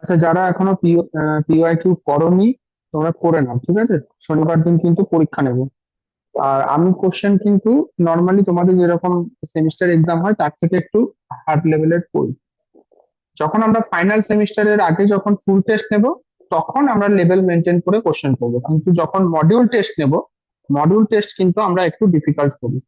আচ্ছা, যারা এখনো পিওয়াইকিউ করোনি, তোমরা করে নাও, ঠিক আছে? শনিবার দিন কিন্তু পরীক্ষা নেব। আর আমি কোশ্চেন কিন্তু নর্মালি তোমাদের যেরকম সেমিস্টার এক্সাম হয় তার থেকে একটু হার্ড লেভেলের করি। যখন আমরা ফাইনাল সেমিস্টারের আগে যখন ফুল টেস্ট নেব, তখন আমরা লেভেল মেনটেন করে কোশ্চেন করবো, কিন্তু যখন মডিউল টেস্ট নেব, মডিউল টেস্ট কিন্তু আমরা একটু ডিফিকাল্ট করি।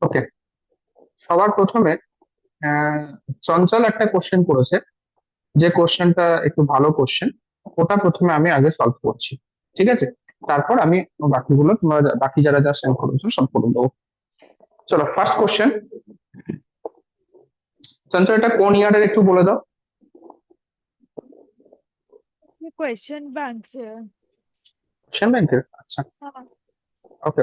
ওকে, সবার প্রথমে আহ, চঞ্চল একটা কোশ্চেন করেছে, যে কোশ্চেনটা একটু ভালো কোশ্চেন, ওটা প্রথমে আমি আগে সলভ করছি, ঠিক আছে? তারপর আমি বাকিগুলো তোমরা বাকি যারা যা সেন্ড করেছো সব করে দেবো। চলো, ফার্স্ট কোশ্চেন। চঞ্চল, এটা কোন ইয়ারের একটু বলে দাও। ये क्वेश्चन बैंक से है। কোশ্চেন ব্যাংকের, আচ্ছা। हाँ। ওকে,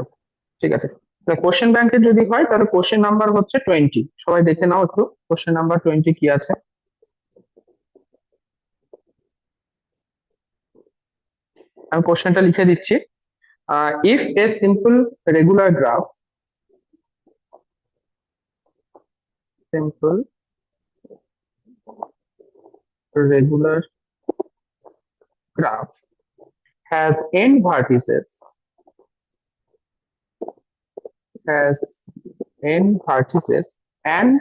ঠিক আছে। কোশ্চেন ব্যাংকের যদি হয় তাহলে কোশ্চেন নাম্বার হচ্ছে 20। সবাই দেখে নাও একটু, কোশ্চেন নাম্বার 20 কি আছে। আমি কোশ্চেনটা লিখে দিচ্ছি। If a simple regular graph, simple regular graph has n vertices, has n vertices and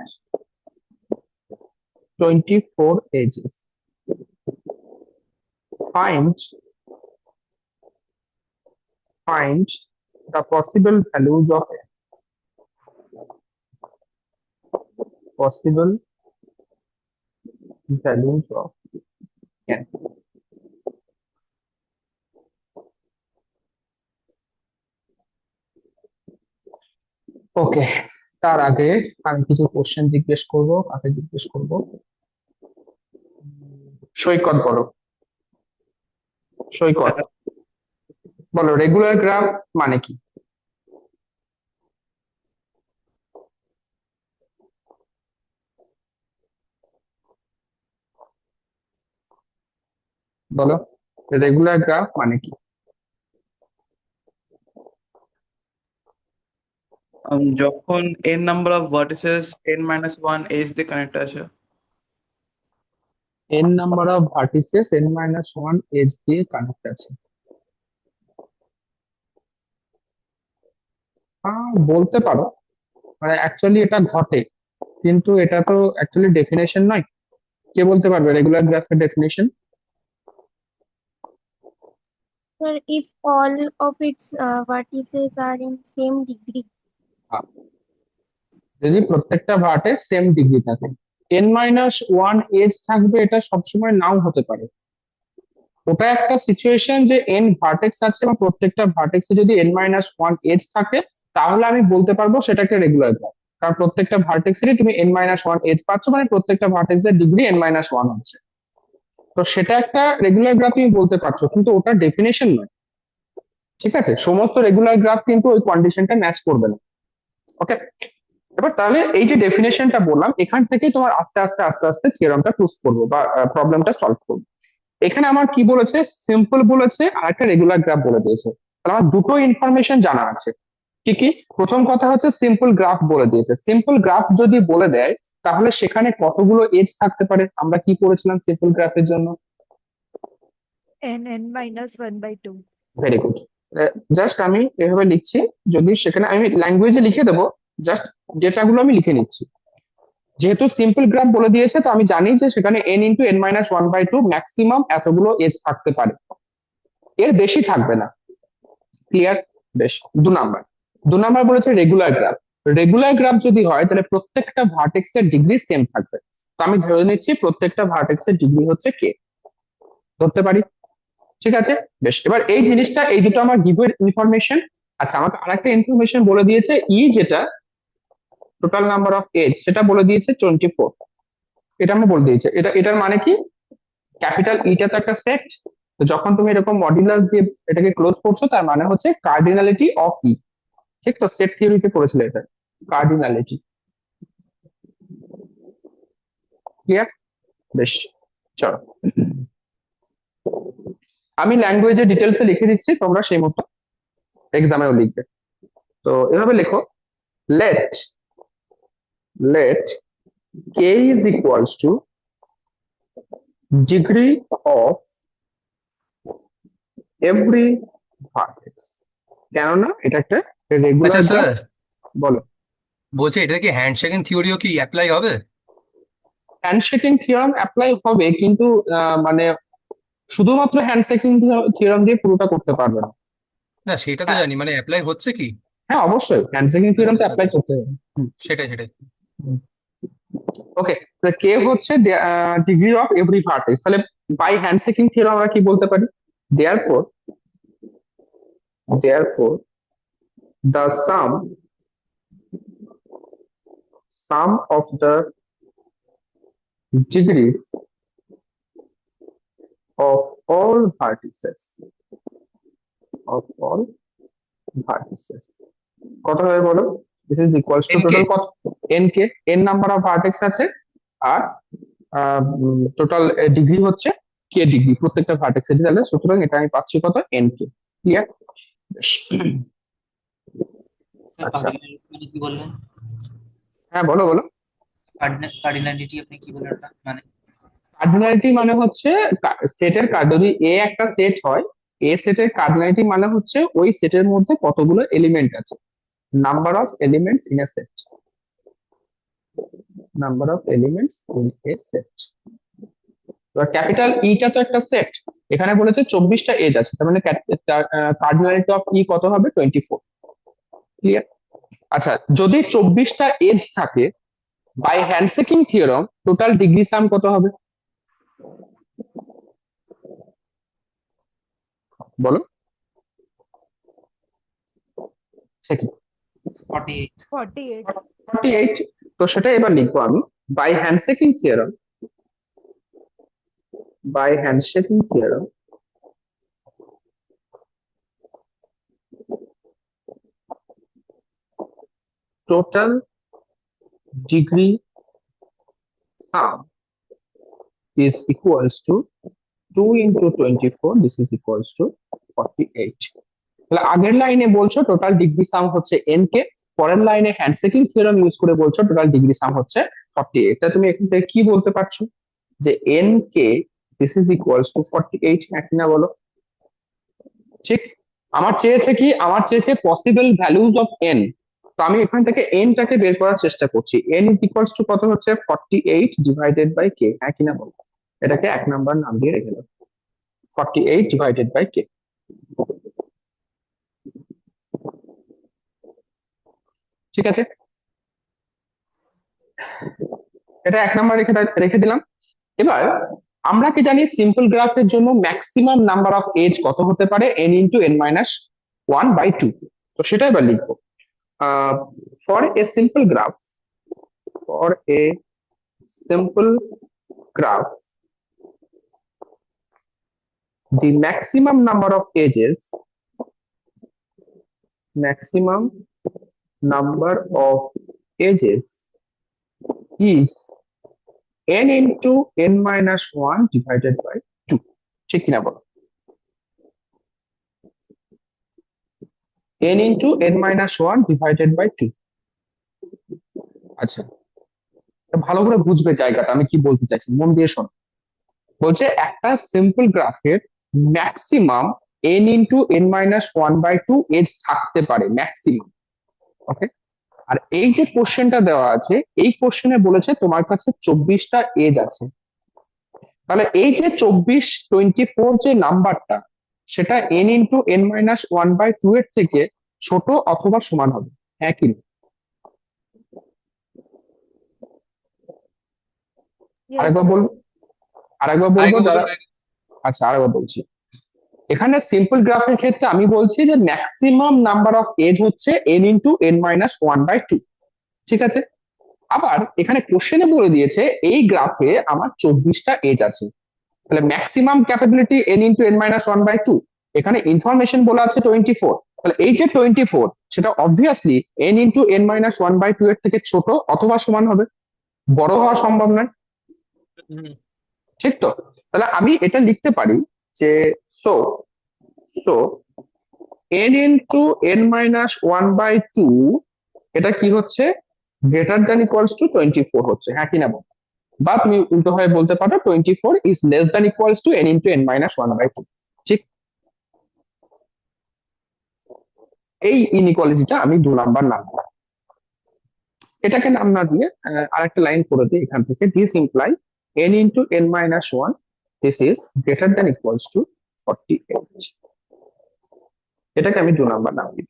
24 edges, find find the possible values of possible values of n. ওকে, তার আগে আমি কিছু কোশ্চেন জিজ্ঞেস করব। কাকে জিজ্ঞেস করব? সৈকত বলো। সৈকত, বলো রেগুলার গ্রাফ মানে কি? বলো, রেগুলার গ্রাফ মানে কি? যখন n number of vertices n-1 edge দিয়ে কানেক্ট আছে। n number of vertices n-1 edge দিয়ে কানেক্ট আছে। বলতে পারো, মানে অ্যাকচুয়ালি এটা ঘটে, কিন্তু এটা তো অ্যাকচুয়ালি ডেফিনেশন নয়। কে বলতে পারবে রেগুলার গ্রাফের definition? Sir, if all of its vertices are in same degree. যদি প্রত্যেকটা ভার্টেক্স সেম ডিগ্রি থাকে, n-1 এজ থাকবে, এটা সবসময় নাও হতে পারে। ওটা একটা সিচুয়েশন যে n ভার্টেক্স আছে এবং প্রত্যেকটা ভার্টেক্সে যদি n-1 এজ থাকে, তাহলে আমি বলতে পারবো সেটাকে রেগুলার গ্রাফ। কারণ প্রত্যেকটা ভার্টেক্সেরই তুমি n-1 এজ পাচ্ছ, মানে প্রত্যেকটা ভার্টেক্সের ডিগ্রি n-1 হচ্ছে। তো সেটা একটা রেগুলার গ্রাফ তুমি বলতে পারছো, কিন্তু ওটা ডেফিনেশন নয়। ঠিক আছে, সমস্ত রেগুলার গ্রাফ কিন্তু ওই কন্ডিশনটা ম্যাচ করবে না। ওকে, এবার তাহলে এই যে ডেফিনেশনটা বললাম, এখান থেকেই তোমার আস্তে আস্তে আস্তে আস্তে থিওরামটা প্রুফ করবো বা প্রবলেমটা সলভ করবো। এখানে আমার কি বলেছে, সিম্পল বলেছে আর একটা রেগুলার গ্রাফ বলে দিয়েছে। তাহলে আমার দুটো ইনফরমেশন জানা আছে। কি কি? প্রথম কথা হচ্ছে সিম্পল গ্রাফ বলে দিয়েছে। সিম্পল গ্রাফ যদি বলে দেয়, তাহলে সেখানে কতগুলো এজ থাকতে পারে? আমরা কি করেছিলাম সিম্পল গ্রাফের জন্য? n-1/2। Very good. জাস্ট আমি এভাবে লিখছি, যদি সেখানে আমি ল্যাঙ্গুয়েজে লিখে দেবো, জাস্ট ডেটাগুলো আমি লিখে নিচ্ছি। যেহেতু সিম্পল গ্রাফ বলে দিয়েছে, তো আমি জানি যে সেখানে n × n-1/2 ম্যাক্সিমাম এতগুলো এজ থাকতে পারে, এর বেশি থাকবে না। ক্লিয়ার? বেশ। দু নাম্বার, দু নাম্বার বলেছে রেগুলার গ্রাফ। রেগুলার গ্রাফ যদি হয় তাহলে প্রত্যেকটা ভার্টেক্স এর ডিগ্রি সেম থাকবে। তো আমি ধরে নিচ্ছি প্রত্যেকটা ভার্টেক্স এর ডিগ্রি হচ্ছে কে, ধরতে পারি। ঠিক আছে, বেশ। এবার এই জিনিসটা, এই দুটো আমার গিভের ইনফরমেশন। আচ্ছা, আমাকে আরেকটা ইনফরমেশন বলে দিয়েছে, যেটা টোটাল নাম্বার অফ এজ, সেটা বলে দিয়েছে 24। এটা আমি বলে দিয়েছে, এটার মানে কি? ক্যাপিটাল ইটা তো একটা সেট। তো যখন তুমি এরকম মডুলাস দিয়ে এটাকে ক্লোজ করছো, তার মানে হচ্ছে কার্ডিনালিটি অফ ই। ঠিক তো, সেট থিওরিতে পড়েছিল এটা, কার্ডিনালিটি। ক্লিয়ার? বেশ। চলো আমি ল্যাঙ্গুয়েজে ডিটেলসে লিখে দিচ্ছি, তোমরা সেই মতো এক্সামেও লিখবে। তো এভাবে লেখো, let let K is equals to degree of every vertex. কেননা এটা একটা আচ্ছা রেগুলার গ্রাফ। স্যার, বলো। বলছি এটা কি হ্যান্ডশেকিং থিওরিও কি অ্যাপ্লাই হবে? হ্যান্ডশেকিং থিওরাম অ্যাপ্লাই হবে, কিন্তু মানে শুধুমাত্র হ্যান্ডশেকিং থিওরাম দিয়ে পুরোটা করতে পারবে না। না সেটা তো হ্যাঁ, জানি, মানে অ্যাপ্লাই হচ্ছে কি? হ্যাঁ, অবশ্যই হ্যান্ডশেকিং আচ্ছা থিওরাম তো আচ্ছা অ্যাপ্লাই আচ্ছা, করতে হবে। সেটাই সেটাই। ওকে, তো কে হচ্ছে ডিগ্রি অফ এভরি ভার্টেক্স। তাহলে বাই হ্যান্ডশেকিং থিওরাম আমরা কি বলতে পারি? Therefore therefore the sum of the degrees of all vertices কত হবে বলো? This is equals two NK। Total কত? n K, n number of vertex আছে, আর টোটাল ডিগ্রি হচ্ছে কে ডিগ্রি প্রত্যেকটা ভার্টেক্সের। তাহলে সুতরাং এটা আমি পাচ্ছি কত? n কে। ক্লিয়ার? স্যার আচ্ছা, কার্ডিনালিটি মানে কি বললেন? হ্যাঁ, বলো বলো। কার্ডিনালিটি আপনি কি বললেন ওটা মানে? কার্ডিনালিটি মানে হচ্ছে সেটের, যদি এ একটা সেট হয়, এ সেটের কার্ডিনালিটি মানে হচ্ছে ওই সেটের মধ্যে কতগুলো এলিমেন্ট আছে, number of elements in a set, number of elements in a set. এবার ক্যাপিটাল ইটা তো একটা সেট, এখানে বলেছে 24টা এজ আছে, তার মানে কার্ডিনালিটি অফ ই কত হবে? 24। ক্লিয়ার? আচ্ছা, যদি 24টা এজ থাকে, by handshaking theorem total degree সাম কত হবে বলো? সে কি? 48। 48. 48। তো সেটা এবার লিখবো আমি, by handshaking theorem, by handshaking theorem total degree sum is equals to 2 into 24, this is equals to 48। তাহলে আগের লাইনে বলছো টোটাল ডিগ্রি সাম হচ্ছে n কে, পরের লাইনে হ্যান্ডশেকিং থিওরাম ইউজ করে বলছো টোটাল ডিগ্রি সাম হচ্ছে 48। তা তুমি এখান থেকে কি বলতে পারছো যে n K this is equals to 48, হ্যাঁ কিনা বলো? ঠিক। আমার চেয়েছে পসিবল ভ্যালুজ অফ n। তো আমি এখান থেকে n টাকে বের করার চেষ্টা করছি। n ইজ ইকুয়ালস টু কত হচ্ছে? 48 ডিভাইডেড বাই k, হ্যাঁ কিনা বলো? এটাকে 1 নাম্বার নাম দিয়ে রেখে দাও, 48 ডিভাইডেড বাই k। ঠিক আছে, এটা 1 নাম্বার রেখে দিলাম। এবার আমরা কি জানি সিম্পল গ্রাফের জন্য ম্যাক্সিমাম নাম্বার অফ এজ কত হতে পারে? n into n minus 1/2। তো সেটা এবার লিখবো। For a simple graph, for a simple graph, the maximum number of edges is n into n minus 1 divided by 2। ঠিক কিনা বলো? n into n minus 1 divided by 2। আচ্ছা, ভালো করে বুঝবে জায়গাটা, আমি কি বলতে চাইছি, মন দিয়ে শোনো। বলছে একটা সিম্পল গ্রাফের maximum n into n minus 1/2 edge থাকতে পারে, ম্যাক্সিমাম। ওকে, আর এই যে কোশ্চেনটা দেওয়া আছে, এই কোশ্চেনে বলেছে তোমার কাছে 24টা এজ আছে। তাহলে এই যে 24 যে নাম্বারটা, সেটা n ইন্টু n মাইনাস 1/2 এর থেকে ছোট অথবা সমান হবে, হ্যাঁ কি না? Yes. আরেকবার বলবো, আরেকবার বলবো আরেকবার যারা। বলুন। আচ্ছা, আরেকবার বলছি। এখানে সিম্পল গ্রাফের ক্ষেত্রে আমি বলছি যে ম্যাক্সিমাম নাম্বার অফ এজ হচ্ছে n ইন্টু n মাইনাস 1/2। ঠিক আছে, আবার এখানে কোশ্চেনে বলে দিয়েছে এই গ্রাফে আমার 24টা এজ আছে, তাহলে maximum capability n into n minus 1/2। এখানে ইনফরমেশন বলা আছে 24, তাহলে এই যে 24 সেটা obviously n into n minus 1/2 এর থেকে ছোট অথবা সমান হবে, বড় হওয়া সম্ভব নয়। হুম। ঠিক তো? তাহলে আমি এটা লিখতে পারি যে so so n into n minus one by two এটা কি হচ্ছে, গ্রেটার দ্যান ইকুয়ালস টু 24 হচ্ছে, হ্যাঁ কি না বল? বা তুমি উল্টো হয়ে বলতে পারো 24 is less than equals to n into n minus one by two. ঠিক, এই ইনইকুয়ালিটিটা আমি 2 নাম্বার নাম দিলাম। এটাকে নাম না দিয়ে আরেকটা লাইন করে দিই এখান থেকে, this imply n into n minus one this is greater than equals to 48। এটাকে আমি 2 নাম্বার নাম দিই।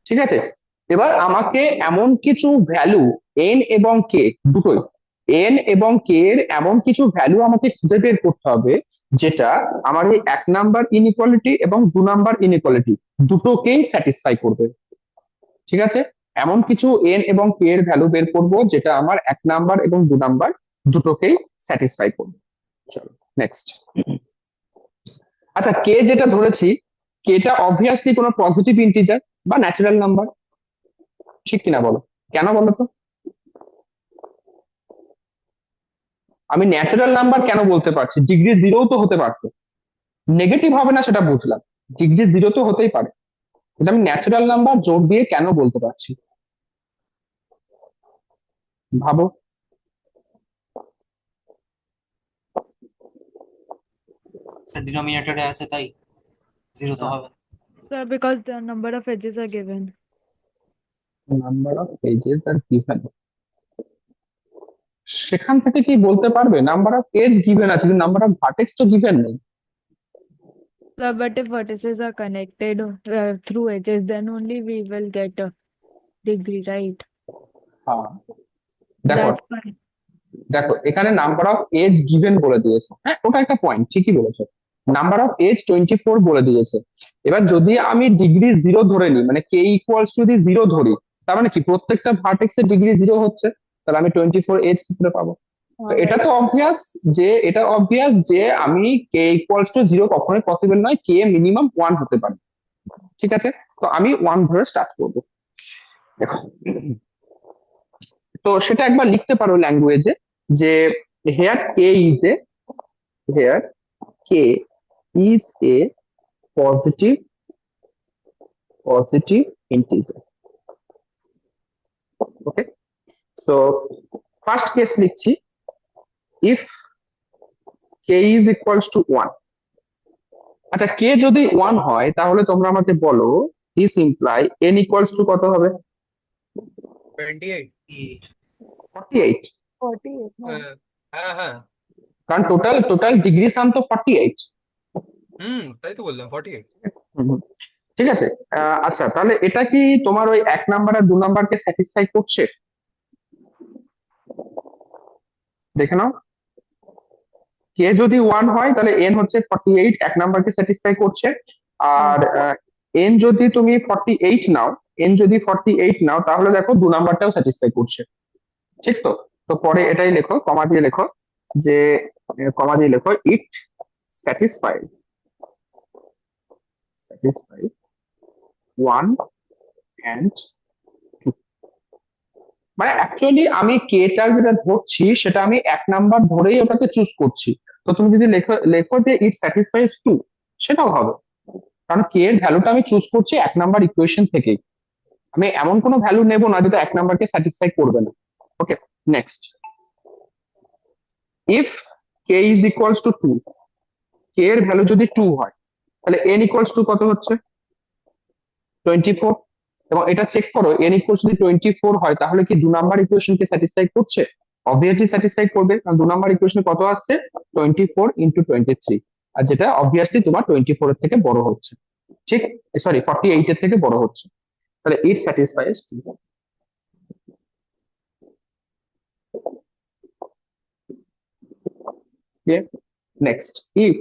ঠিক আছে, এবার আমাকে এমন কিছু ভ্যালু n এবং k দুটোই, n এবং k এর এমন কিছু ভ্যালু আমাকে খুঁজে বের করতে হবে যেটা আমার এই 1 নাম্বার ইনইকুয়ালিটি এবং 2 নাম্বার ইনইকুয়ালিটি দুটোকেই স্যাটিসফাই করবে। ঠিক আছে, এমন কিছু n এবং k এর ভ্যালু বের করব যেটা আমার 1 নাম্বার এবং 2 নাম্বার দুটোকেই স্যাটিসফাই করবে। চলো নেক্সট। আচ্ছা, k যেটা ধরেছি, k টা অবভিয়াসলি কোনো পজিটিভ ইন্টিজার বা ন্যাচারাল নাম্বার, ঠিক কিনা বলো? কেন বলো তো? আমি ন্যাচারাল নাম্বার কেন বলতে পারছি? ডিগ্রি 0 তো হতে পারতো, নেগেটিভ হবে না সেটা বুঝলাম, ডিগ্রি 0 তো হতেই পারে, কিন্তু আমি ন্যাচারাল নাম্বার জোর দিয়ে কেন বলতে পারছি? ভাবো। স্যার ডিনোমিনেটরে আছে তাই 0 তো হবে না। Sir, because the number of edges are given. Number of pages are given, সেখান থেকে কি বলতে পারবে নাম্বার অফ এজ গিভেন আছে কিন্তু নাম্বার অফ ভার্টেক্স তো গিভেন নেই? Sir, but if vertices are connected through edges, then only we will get a degree, right? হ্যাঁ, দেখো That's why. দেখো এখানে নাম্বার অফ এজ গিভেন বলে দিয়েছে, হ্যাঁ ওটা একটা পয়েন্ট, ঠিকই বলেছো। নাম্বার অফ এজ 24 বলে দিয়েছে। এবার যদি আমি ডিগ্রি 0 ধরে নিই, মানে কে ইকুয়ালস টু যদি 0 ধরি, তার মানে কি প্রত্যেকটা ভার্টেক্সের ডিগ্রি 0 হচ্ছে, তাহলে আমি 24 এজ কি করে পাবো? তো এটা তো অবভিয়াস যে আমি কে ইকুয়ালস টু 0 কখনোই পসিবল নয়, কে মিনিমাম 1 হতে পারে। ঠিক আছে, তো আমি 1 ধরে স্টার্ট করবো। দেখো, তো সেটা একবার লিখতে পারো ল্যাঙ্গুয়েজে যে here k is a here k is a positive integer. Okay, so first case লিখছি, if k is equals to 1। আচ্ছা, কে যদি 1 হয় তাহলে তোমরা আমাকে বলো this imply n equals two কত হবে? 28। 8 48, 48, no? হ্যাঁ হ্যাঁ, কারণ টোটাল ডিগ্রি সাম তো 48। তাই তো বললাম 48। হুম, ঠিক আছে। আচ্ছা, তাহলে এটা কি তোমার ওই 1 নাম্বার আর 2 নাম্বারকে স্যাটিসফাই করছে? দেখে নাও, কে যদি 1 হয় তাহলে n হচ্ছে 48, 1 নাম্বারকে স্যাটিসফাই করছে। আর n যদি তুমি 48 নাও, n যদি 48 নাও তাহলে দেখো 2 নাম্বারটাও স্যাটিসফাই করছে। ঠিক তো? তো পরে এটাই লেখো, কমা দিয়ে লেখো যে ইট স্যাটিসফাইজ 1 and 2। মানে অ্যাকচুয়ালি আমি কেটা যেটা ধরছি সেটা আমি 1 নাম্বার ধরেই ওটাকে চুজ করছি। তো তুমি যদি লেখো যে ইট স্যাটিসফাইজ 2, সেটাও হবে, কারণ কে এর ভ্যালুটা আমি চুজ করছি 1 নাম্বার ইকুয়েশন থেকেই। আমি এমন কোনো ভ্যালু নেব না যেটা 1 নাম্বারকে স্যাটিসফাই করবে না। Okay, next. If k is equals to 2, k এর ভ্যালু যদি 2 হয় তাহলে n ইকুয়ালস টু কত হচ্ছে? 24। এবং এটা চেক করো, n ইকুয়ালস যদি 24 হয় তাহলে কি 2 নাম্বার ইকুয়েশনকে স্যাটিসফাই করছে? অবভিয়াসলি স্যাটিসফাই করবে, কারণ 2 নাম্বার ইকুয়েশনে কত আসছে? 24 ইন্টু 23, আর যেটা অবভিয়াসলি তোমার 24 এর থেকে বড় হচ্ছে। ঠিক, সরি 48 এর থেকে বড় হচ্ছে, তাহলে it satisfies 2। Next, if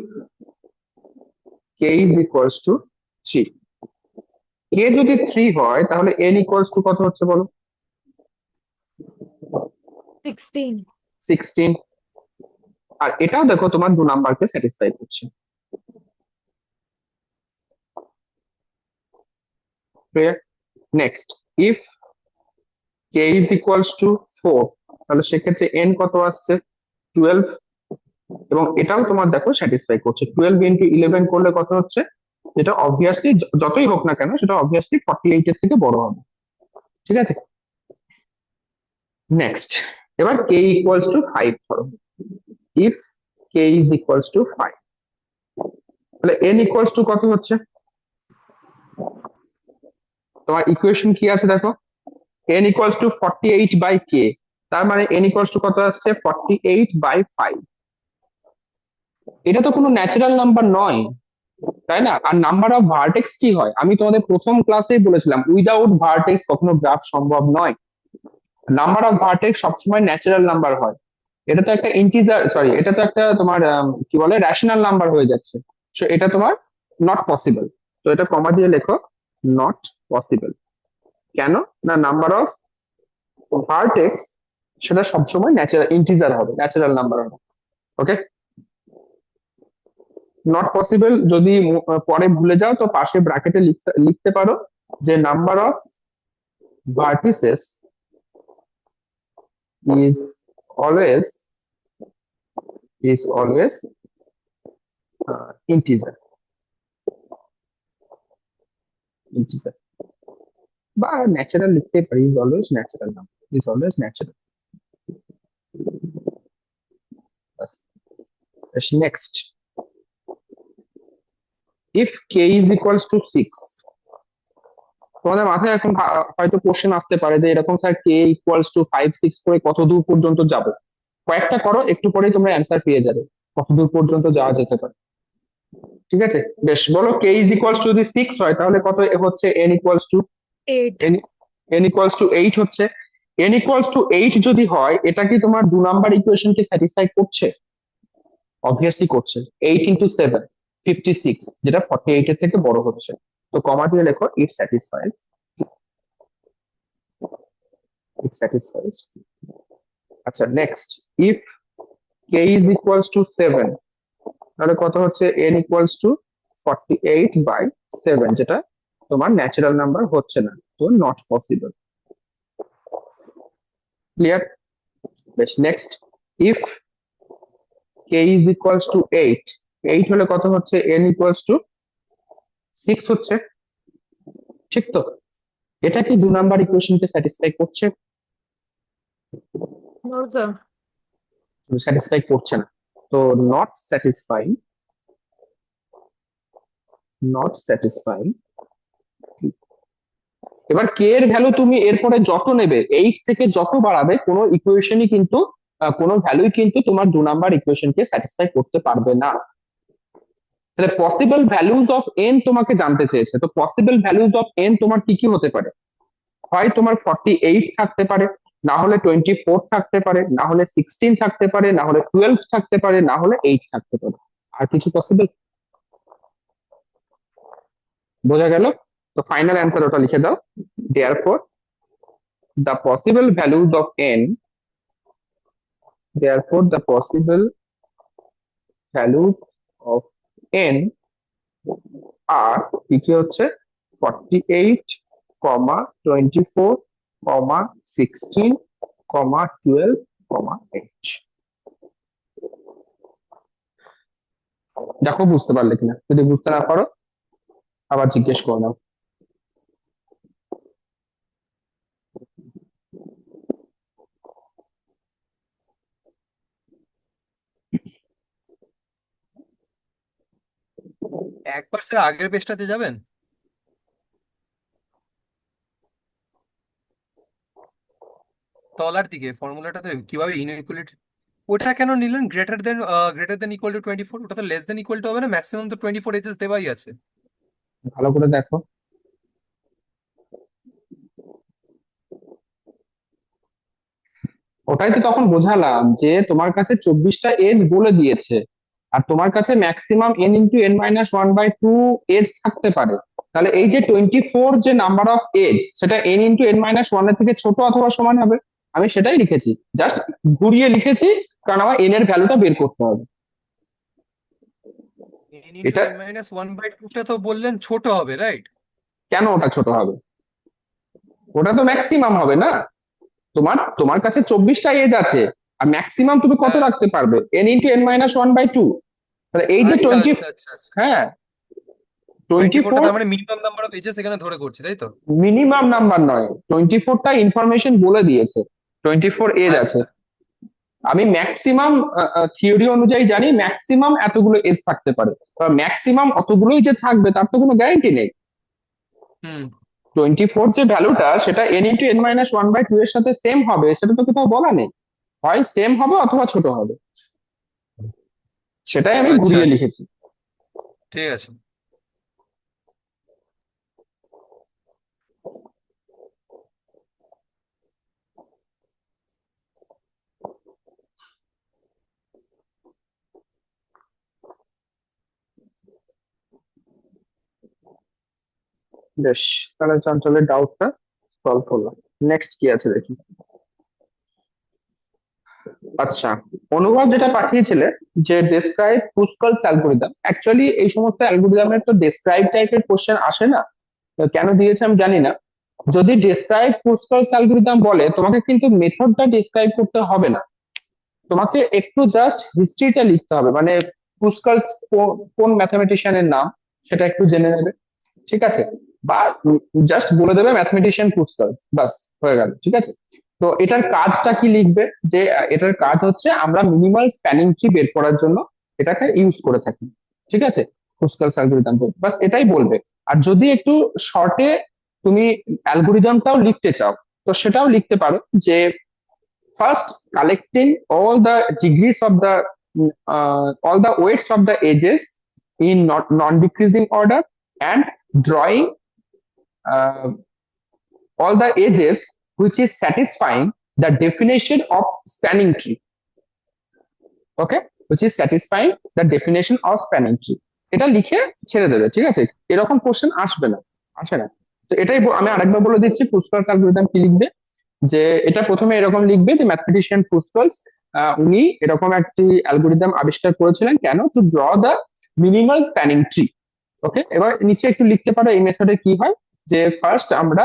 k is equals to 3, k যদি 3 হয় তাহলে n ইকুয়ালস টু কত হচ্ছে বলো? 16. 16। আর এটাও দেখো তোমার 2 নাম্বারকে স্যাটিসফাই করছে। Clear? Next, if k is equals to 4, তাহলে সেক্ষেত্রে n কত আসছে? 12, এবং এটাও তোমার দেখো স্যাটিসফাই করছে। 12 ইন্টু 11 করলে কত হচ্ছে? যেটা অবভিয়াসলি যতই হোক না কেন সেটা অবভিয়াসলি 48 এর থেকে বড় হবে। ঠিক আছে? নেক্সট, এবার k ইকুয়ালস টু 5 ধরো। If k is equals to 5, তাহলে n ইকুয়ালস টু কত হচ্ছে? তোমার ইকুয়েশন কি আছে দেখো, n equals to 48 by k, তার মানে n ইকুয়ালস টু কত আসছে? 48 বাই 5। এটা তো কোনো ন্যাচারাল নাম্বার নয়, তাই না? আর নাম্বার অফ ভার্টেক্স কি হয়? আমি তোমাদের প্রথম ক্লাসেই বলেছিলাম, উইদাউট ভার্টেক্স কখনো গ্রাফ সম্ভব নয়। নাম্বার অফ ভার্টেক্স সবসময় ন্যাচারাল নাম্বার হয়। এটা তো একটা ইন্টিজার, সরি, এটা তো একটা তোমার কি বলে, রেশনাল নাম্বার হয়ে যাচ্ছে। সো এটা তোমার নট পসিবল। তো এটা কমা দিয়ে লেখো, নট পসিবল। কেন না? নাম্বার অফ ভার্টেক্স সেটা সবসময় ন্যাচারাল ইন্টিজার হবে, ন্যাচারাল নাম্বার হবে। ওকে, নট পসিবল যদি পরে ভুলে যাও তো পাশে ব্র্যাকেটে লিখতে পারো যে number of vertices is always integer, বা ন্যাচারাল লিখতে পারি, is always natural number, is always natural. Next, if k is equals to 6, তোমাদের মাথায় এখন হয়তো কোশ্চেন আসতে পারে যে এরকম স্যার k ইকুয়ালস টু 5 6 করে কত দূর পর্যন্ত যাব? কয়েকটা করো, একটু পরেই তোমরা অ্যান্সার পেয়ে যাবে কত দূর পর্যন্ত যাওয়া যেতে পারে। ঠিক আছে, বেশ, বলো k ইজ ইকুয়ালস টু যদি 6 হয় তাহলে কত হচ্ছে? n equals two 8. n equals two 8 হচ্ছে। n ইকুয়ালস টু 8 যদি হয়, এটা কি তোমার 2 নাম্বার ইকুয়েশনকে স্যাটিসফাই করছে? অবভিয়াসলি করছে। 8 ইন্টু 7 56, যেটা 48 এর থেকে বড় হচ্ছে। তো কমা দিয়ে লেখো ইট স্যাটিসফাইজ, ইট স্যাটিসফাইজ। আচ্ছা, next, if k is equals two 7, তাহলে কত হচ্ছে? n ইকুয়ালস টু 48 বাই 7, যেটা তোমার ন্যাচারাল নাম্বার হচ্ছে না, তো নট পসিবল। ক্লিয়ার? বেশ, next, if k is equals two 8, 8 হলে কত হচ্ছে? n ইকুয়ালস টু 6 হচ্ছে। ঠিক তো? এটা কি 2 নাম্বার ইকুয়েশনকে স্যাটিসফাই করছে? No, sir. স্যাটিসফাই করছে না, তো নট স্যাটিসফাইং, নট স্যাটিসফাইং। এবার k এর ভ্যালু তুমি এরপরে যত নেবে, 8 থেকে যত বাড়াবে, কোনো ইকুয়েশনই কিন্তু কোনো ভ্যালুই কিন্তু তোমার 2 নাম্বার ইকুয়েশনকে স্যাটিসফাই করতে পারবে না। তাহলে পসিবল ভ্যালুজ অফ n তোমাকে জানতে চেয়েছে, তো পসিবল ভ্যালুজ অফ n তোমার কি কি হতে পারে? হয় তোমার 48 থাকতে পারে, না হলে 24 থাকতে পারে, না হলে 16 থাকতে পারে, না হলে 12 থাকতে পারে, না হলে 8 থাকতে পারে। আর কিছু পসিবল? বোঝা গেল? তো ফাইনাল অ্যান্সার ওটা লিখে দাও। Therefore, the possible values of n, therefore the possible values of n are কি হচ্ছে? 48, 24, 16, 12, 8। দেখো বুঝতে পারলে কিনা, যদি বুঝতে না পারো আবার জিজ্ঞেস করে নাও। একবার স্যার আগের পেজটাতে যাবেন। তলার দিকে ফর্মুলাটাতে কিভাবে ইনইকুয়ালিটি, ওটা কেন নিলেন? গ্রেটার দেন ইকুয়াল টু 24, ওটা তো লেস দেন ইকুয়াল টু হবে না? ম্যাক্সিমাম তো 24 এজেস দেওয়াই আছে। ভালো করে দেখো, ওটাই তো তখন বোঝালাম যে তোমার কাছে 24টা এজ বলে দিয়েছে, আর তোমার কাছে maximum n into n minus 1/2 edge থাকতে পারে। তাহলে এই যে 24 যে নাম্বার অফ এজ, সেটা n ইন্টু n মাইনাস 1 এর থেকে ছোট অথবা সমান হবে। আমি সেটাই লিখেছি, জাস্ট ঘুরিয়ে লিখেছি, কারণ আমার n এর ভ্যালুটা বের করতে হবে। n ইন্টু এটা n মাইনাস 1/2টা তো বললেন ছোট হবে, রাইট? কেন ওটা ছোট হবে? ওটা তো ম্যাক্সিমাম হবে না। তোমার তোমার কাছে 24টা এজ আছে, আর ম্যাক্সিমাম তুমি কত হ্যাঁ, রাখতে পারবে? n × n−1/2। তাহলে এই যে আচ্ছা 20, আচ্ছা আচ্ছা আচ্ছা, হ্যাঁ 24টা 24 তার মানে মিনিমাম নাম্বার অফ এজেস এখানে ধরে করছি, তাই তো? মিনিমাম নাম্বার নয়, 24টা ইনফরমেশন বলে দিয়েছে, 24 এজ আছে। আচ্ছা আমি ম্যাক্সিমাম থিওরি অনুযায়ী জানি ম্যাক্সিমাম এতগুলো এজ থাকতে পারে, ম্যাক্সিমাম অতগুলোই যে থাকবে তার তো কোনো গ্যারান্টি নেই। হুম 24 যে ভ্যালুটা সেটা n × n−1/2 এর সাথে সেম হবে সেটা তো কোথাও বলা নেই। হয় সেম হবে অথবা ছোট হবে, সেটাই আমি আচ্ছা ঘুরিয়ে আচ্ছা, লিখেছি। ঠিক আছে। বেশ, তাহলে চঞ্চলের ডাউটটা সলভ হলো। নেক্সট কি আছে দেখি। আচ্ছা, অনুভব যেটা পাঠিয়েছিলে যে ডেসক্রাইব পুস্কলস অ্যালগোরিদম, অ্যাকচুয়ালি এই সমস্ত অ্যালগোরিদমের তো ডেসক্রাইব টাইপের কোশ্চেন আসে না, তো কেন দিয়েছে আমি জানি না। যদি ডেসক্রাইব পুস্কলস অ্যালগোরিদম বলে তোমাকে কিন্তু মেথডটা ডেসক্রাইব করতে হবে না, তোমাকে একটু জাস্ট হিস্ট্রিটা লিখতে হবে, মানে পুস্কলস কোন ম্যাথমেটিশিয়ানের নাম সেটা একটু জেনে নেবে, ঠিক আছে? বা জাস্ট বলে দেবে ম্যাথমেটিশিয়ান পুস্কলস, বাস হয়ে গেল, ঠিক আছে? তো এটার কাজটা কি লিখবে, যে এটার কাজ হচ্ছে আমরা মিনিমাল স্প্যানিং ট্রি বের করার জন্য এটাকে ইউজ করে থাকি, ঠিক আছে? পুস্কলস অ্যালগোরিদম, বাস এটাই বলবে। আর যদি একটু শর্টে তুমি অ্যালগোরিদমটাও লিখতে চাও তো সেটাও লিখতে পারো, যে first collecting all the weights of the edges in non-decreasing order, and drawing uh, all the edges which is satisfying the definition of spanning tree. Okay, which is satisfying the definition of spanning tree. এটা লিখে ছেড়ে দেবে, ঠিক আছে? এরকম question আসবে না, আসে না। তো এটাই আমি আরেকবার বলে দিচ্ছি পুস্কলস অ্যালগরিদম কি লিখবে, যে এটা প্রথমে এরকম লিখবে যে ম্যাথমেটিশিয়ান পুস্কলস উনি এরকম একটি অ্যালগোরিদম আবিষ্কার করেছিলেন, কেন? To draw the minimal spanning tree. Okay, এবার নিচে একটু লিখতে পারো এই মেথডে কি হয়, যে ফার্স্ট আমরা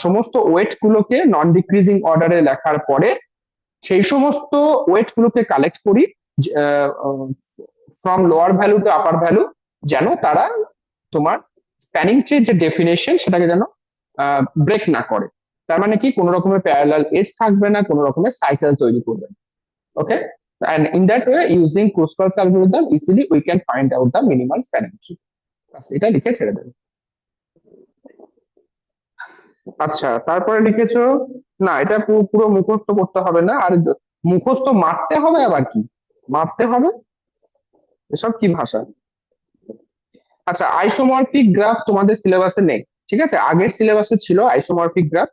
সমস্ত ওয়েট গুলোকে নন ডিক্রিজিং অর্ডারে লেখার পরে সেই সমস্ত ওয়েট গুলোকে কালেক্ট করি from lower value to upper value, যেন তারা তোমার স্প্যানিং ট্রির যে ডেফিনেশন সেটাকে যেন ব্রেক না করে। তার মানে কি, কোনো রকমের প্যারালাল এজ থাকবে না, কোনো রকমের সাইকেল তৈরি করবে না। ওকে, and in that way using Kruskal's algorithm easily we can find out the minimal spanning tree. এটা লিখে ছেড়ে দেবে। আচ্ছা, তারপরে লিখেছো, না এটা পুরো মুখস্থ করতে হবে না, আর মুখস্থ মারতে হবে, আবার কি মারতে হবে, এসব কি ভাষা? আচ্ছা, আইসোমরফিক গ্রাফ তোমাদের সিলেবাসে নেই, ঠিক আছে? আগের সিলেবাসে ছিল আইসোমরফিক গ্রাফ,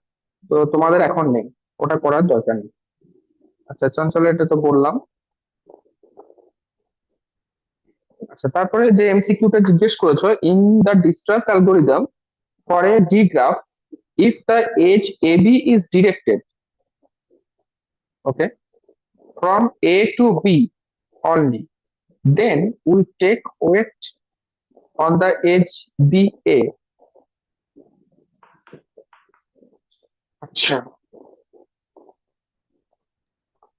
তো তোমাদের এখন নেই, ওটা করার দরকার নেই। আচ্ছা চঞ্চল, এটা তো বললাম। আচ্ছা, তারপরে যে এমসিকিউটা জিজ্ঞেস করেছো, in the distance algorithm for A D graph if the edge AB is directed, okay, from A to B only, then we take weight on the edge BA. আচ্ছা,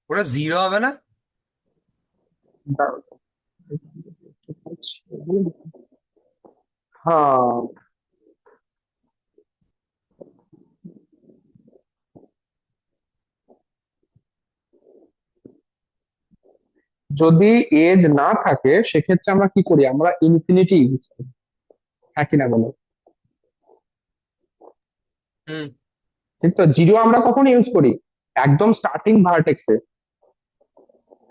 ওটা জিরো হবে না? দাঁড়াও। হ্যাঁ, যদি এজ না থাকে সেক্ষেত্রে আমরা কি করি, আমরা ইনফিনিটি ইউজ করি, হ্যাঁ কিনা বলো? হুম ঠিক তো, জিরো আমরা কখন ইউজ করি? একদম স্টার্টিং ভার্টেক্সে,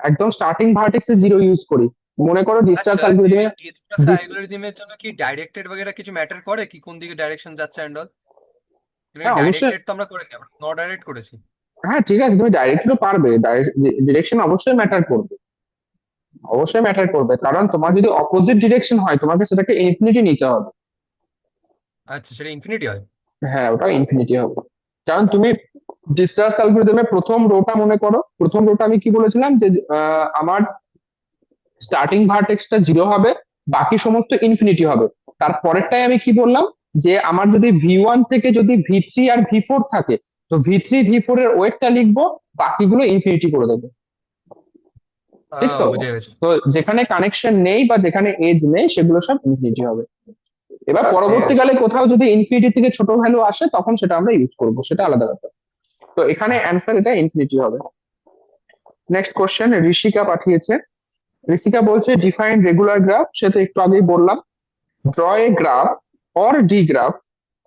একদম স্টার্টিং ভার্টেক্সে জিরো ইউজ করি। মনে করো ডিস্টেন্স আচ্ছা, অ্যালগরিদমে অ্যালগোরিদমের জন্য কি ডাইরেক্টেড বগেরা কিছু ম্যাটার করে, কি কোন দিকে ডাইরেকশন যাচ্ছে অ্যান্ড অল? হ্যাঁ অবশ্যই, ডাইরেক্টেড তো আমরা করিনি, আমরা নট ডাইরেক্ট করেছি। হ্যাঁ ঠিক আছে, তুমি ডাইরেক্টলিও পারবে, ডিরেকশন অবশ্যই ম্যাটার করবে, অবশ্যই ম্যাটার করবে, কারণ তোমার যদি অপোজিট ডিরেকশন হয় তোমাকে সেটাকে ইনফিনিটি নিতে হবে। আচ্ছা, সেটা ইনফিনিটি হয়? হ্যাঁ, ওটা ইনফিনিটি হবে, কারণ তুমি ডিস্টেন্স অ্যালগরিদমে প্রথম রোটা মনে করো, প্রথম রোটা আমি কি বলেছিলাম, যে আমার স্টার্টিং ভার্টেক্সটা জিরো হবে, বাকি সমস্ত ইনফিনিটি হবে। তার পরেরটাই আমি কি বললাম, যে আমার যদি V1 থেকে যদি V3 আর V4 থাকে, তো V3 V4 এর ওয়েটটা লিখবো, বাকিগুলো ইনফিনিটি করে দেবো, ঠিক তো? বুঝে গেছি। তো যেখানে কানেকশন নেই বা যেখানে এজ নেই সেগুলো সব ইনফিনিটি হবে। এবার ঠিক আছে। পরবর্তীকালে কোথাও যদি ইনফিনিটি থেকে ছোট ভ্যালু আসে তখন সেটা আমরা ইউজ করবো, সেটা আলাদা ব্যাপার। তো এখানে অ্যান্সার এটা ইনফিনিটি হবে। নেক্সট কোশ্চেন ঋষিকা পাঠিয়েছে। ঋষিকা বলছে ডিফাইন রেগুলার গ্রাফ, সে তো একটু আগেই বললাম। Draw A graph or D graph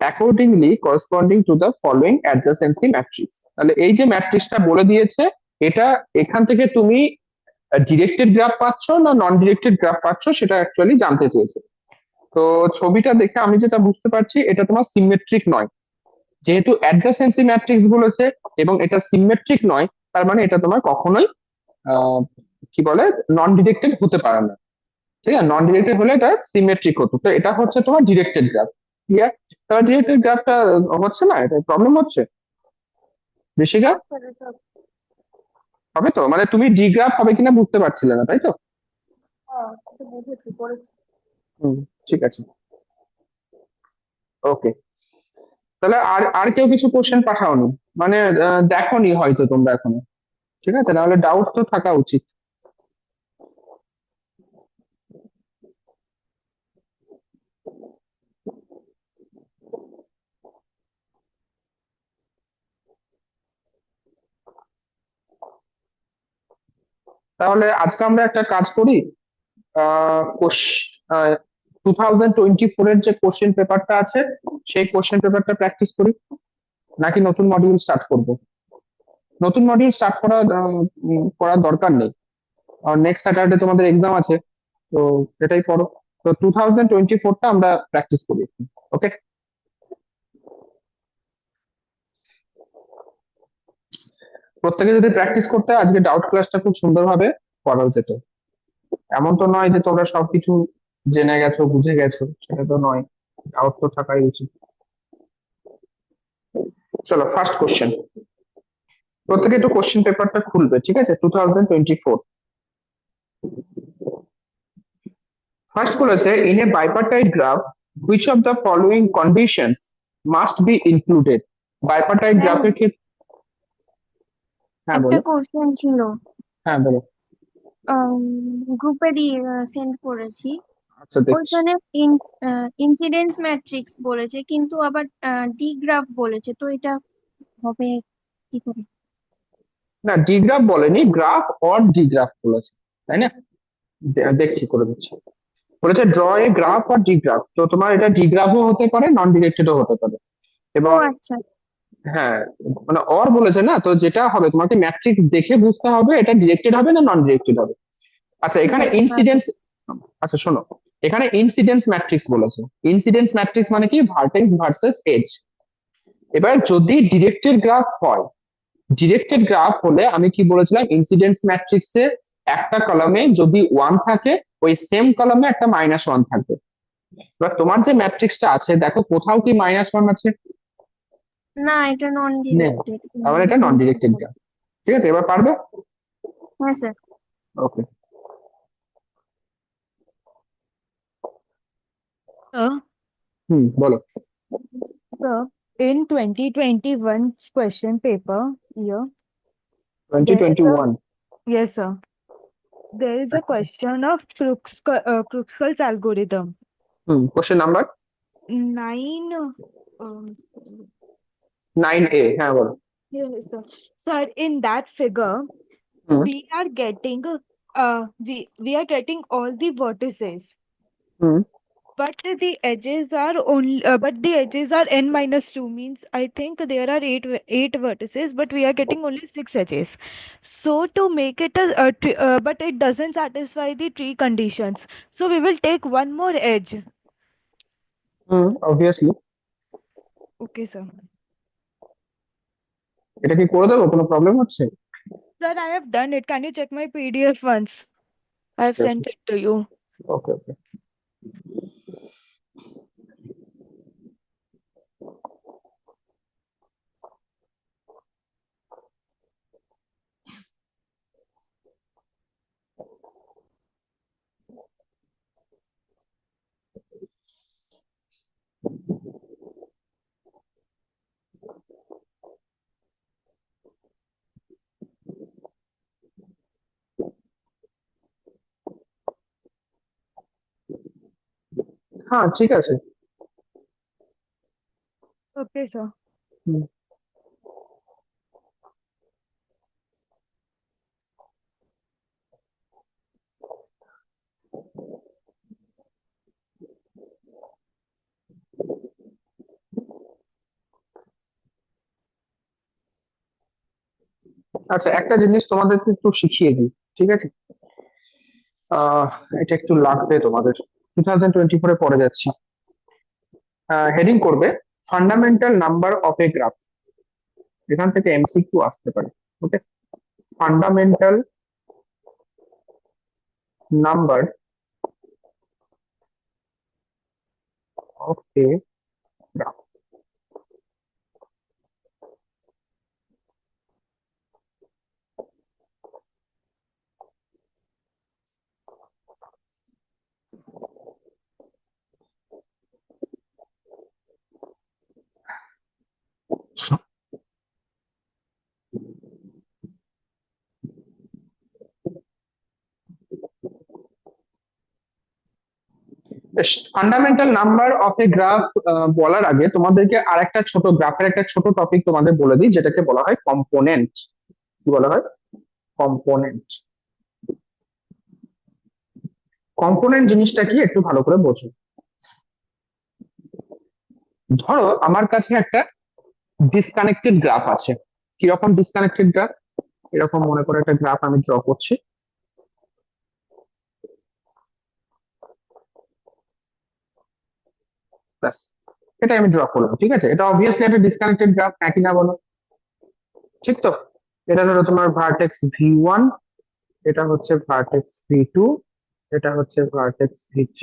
accordingly corresponding to the following adjacency matrix. তাহলে এই যে ম্যাট্রিক্সটা বলে দিয়েছে, এটা এখান থেকে তুমি ডিরেক্টেড গ্রাফ পাচ্ছ না নন ডিরেক্টেড গ্রাফ পাচ্ছ সেটা অ্যাকচুয়ালি জানতে চেয়েছে। তো ছবিটা দেখে আমি যেটা বুঝতে পারছি এটা তোমার সিমেট্রিক নয়, যেহেতু অ্যাডজাসেন্সি ম্যাট্রিক্স বলেছে এবং এটা সিমেট্রিক নয়, তার মানে এটা তোমার কখনোই আহ, কি বলে নন ডিরেক্টেড হতে পারে না। ঠিক আছে, নন ডিরেক্টেড হলে এটা সিমেট্রিক হতো, তো এটা হচ্ছে তোমার ডিরেক্টেড গ্রাফ। ক্লিয়ার? তাহলে ডিরেক্টেড গ্রাফটা হচ্ছে না, এটা প্রবলেম হচ্ছে ঋষিকা? হবে তো, মানে তুমি ডি গ্রাফ হবে কিনা বুঝতে পারছিলে না, তাই তো? বুঝেছি, করেছি। হুম, ঠিক আছে, ওকে। তাহলে আর আর কেউ কিছু কোশ্চেন পাঠাওনি, মানে দেখোনি হয়তো তোমরা এখনো, ঠিক আছে, নাহলে ডাউট তো থাকা উচিত। তাহলে আজকে আমরা একটা কাজ করি, 2024 এর যে কোশ্চেন পেপারটা আছে সেই কোশ্চেন পেপারটা প্র্যাকটিস করি, নাকি নতুন মডিউল স্টার্ট করব? নতুন মডিউল স্টার্ট করার দরকার নেই, আর নেক্সট স্যাটারডে তোমাদের এক্সাম আছে, তো এটাই পড়ো। তো 2024টা আমরা প্র্যাকটিস করি, ওকে? প্রত্যেকে যদি প্র্যাকটিস করতে আজকে ডাউট ক্লাসটা খুব সুন্দরভাবে করা যেত। এমন তো নয় যে তোমরা সবকিছু জেনে গেছো বুঝে গেছো, সেটা তো নয়, ডাউট তো থাকাই উচিত। চলো ফার্স্ট কোশ্চেন, প্রত্যেকে একটু কোশ্চেন পেপারটা খুলবে, ঠিক আছে? 2024 ফার্স্ট বলেছে in a bipartite graph which of the following conditions must be included. Bipartite sir, গ্রাফের ক্ষেত্রে, হ্যাঁ একটা বলো। কোশ্চেন ছিল, হ্যাঁ বলো। গ্রুপে দিয়ে সেন্ড করেছি। আচ্ছা দেখছি। ওইখানে ইনসিডেন্স ম্যাট্রিক্স বলেছে, কিন্তু আবার ডি গ্রাফ বলেছে, তো এটা হবে কি করে? না, ডি গ্রাফ বলেনি, গ্রাফ অর ডি গ্রাফ বলেছে, তাই না? দেখছি করে দিচ্ছি। বলেছে draw A graph or D graph, তো তোমার এটা ডি গ্রাফও হতে পারে নন ডিরেক্টেডও হতে পারে। ও এবং আচ্ছা। হ্যাঁ, মানে অর বলেছে না, তো যেটা হবে তোমাকে ম্যাট্রিক্স দেখে বুঝতে হবে এটা ডিরেক্টেড হবে না নন ডিরেক্টেড হবে। আচ্ছা ঠিক এখানে আছে, ইনসিডেন্স, আচ্ছা শোনো, এখানে ইনসিডেন্স ম্যাট্রিক্স বলেছে। ইনসিডেন্স ম্যাট্রিক্স মানে কি, ভার্টেক্স ভার্সেস এজ। এবার যদি ডিরেক্টেড গ্রাফ হয়, ডিরেক্টেড গ্রাফ হলে আমি কি বলেছিলাম, ইনসিডেন্স ম্যাট্রিক্সে একটা কলামে যদি 1 থাকে ওই সেম কলামে একটা -1 থাকবে। এবার তোমার যে ম্যাট্রিক্সটা আছে দেখো কোথাও কি -1 আছে? না, এটা নন নেই, ডিরেক্টেড। আবার এটা নন ডিরেক্টেড গ্রাফ। ঠিক আছে, এবার পারবে? হ্যাঁ স্যার। ওকে। Uh, বলো। so in 2021 question paper year, there is a 2021। yes, sir. There is a question of Kruskal algorithm. Question number 9. Um, 9A, হ্যাঁ বলো। yes, sir. Sir, in that figure, hmm we are getting we are getting all the vertices, hmm but the edges are only but the edges are n minus 2, means I think there are eight vertices, but we are getting only six edges. So to make it but it doesn't satisfy the tree conditions, so we will take one more edge. Obviously. Okay, sir. এটা কি করে দেবো, কোনো problem হচ্ছে? Sir, I have done it. Can you check my PDF once? I have sent it to you. ওকে ওকে। হ্যাঁ ঠিক আছে। Okay, sir. হুম। আচ্ছা, একটা জিনিস তোমাদেরকে একটু শিখিয়ে দিই, ঠিক আছে? আহ এটা একটু লাগবে তোমাদের, 2024-এ পড়ে যাচ্ছি। হেডিং করবে fundamental number of a graph. এখান থেকে এমসিকিউ আসতে পারে। Okay, fundamental number of a graph. Fundamental number of a graph বলার আগে তোমাদেরকে আরেকটা ছোট গ্রাফের একটা ছোট টপিক তোমাদের বলে দিই, যেটাকে বলা হয় কম্পোনেন্ট। কি বলা হয়? কম্পোনেন্ট। কম্পোনেন্ট জিনিসটা কি একটু ভালো করে বোঝো। ধরো আমার কাছে একটা ডিসকানেক্টেড গ্রাফ আছে। কিরকম ডিসকানেক্টেড গ্রাফ? এরকম মনে করে একটা গ্রাফ আমি ড্র করছি। ব্যাস, এটা আমি ড্র করলাম, ঠিক আছে? এটা অবভিয়াসলি একটা ডিসকানেক্টেড গ্রাফ, একই না বলো? ঠিক তো? এটা ধরো তোমার ভার্টেক্স V1, এটা হচ্ছে ভার্টেক্স V2, এটা হচ্ছে ভার্টেক্স V3,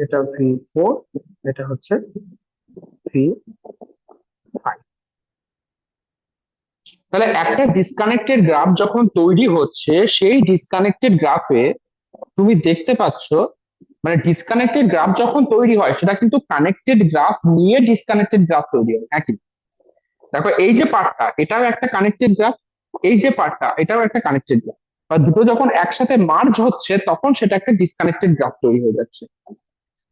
এটা V4, এটা হচ্ছে V5। তাহলে একটা ডিসকানেক্টেড গ্রাফ যখন তৈরি হচ্ছে, সেই ডিসকানেক্টেড গ্রাফে তুমি দেখতে পাচ্ছ, মানে ডিসকানেক্টেড গ্রাফ যখন তৈরি হয় সেটা কিন্তু কানেক্টেড গ্রাফ নিয়ে ডিসকানেক্টেড গ্রাফ তৈরি হয়, একই। দেখো এই যে পার্টটা, এটাও একটা কানেক্টেড গ্রাফ, এই যে পার্টটা, এটাও একটা কানেক্টেড গ্রাফ। বা দুটো যখন একসাথে মার্জ হচ্ছে তখন সেটা একটা ডিসকানেক্টেড গ্রাফ তৈরি হয়ে যাচ্ছে।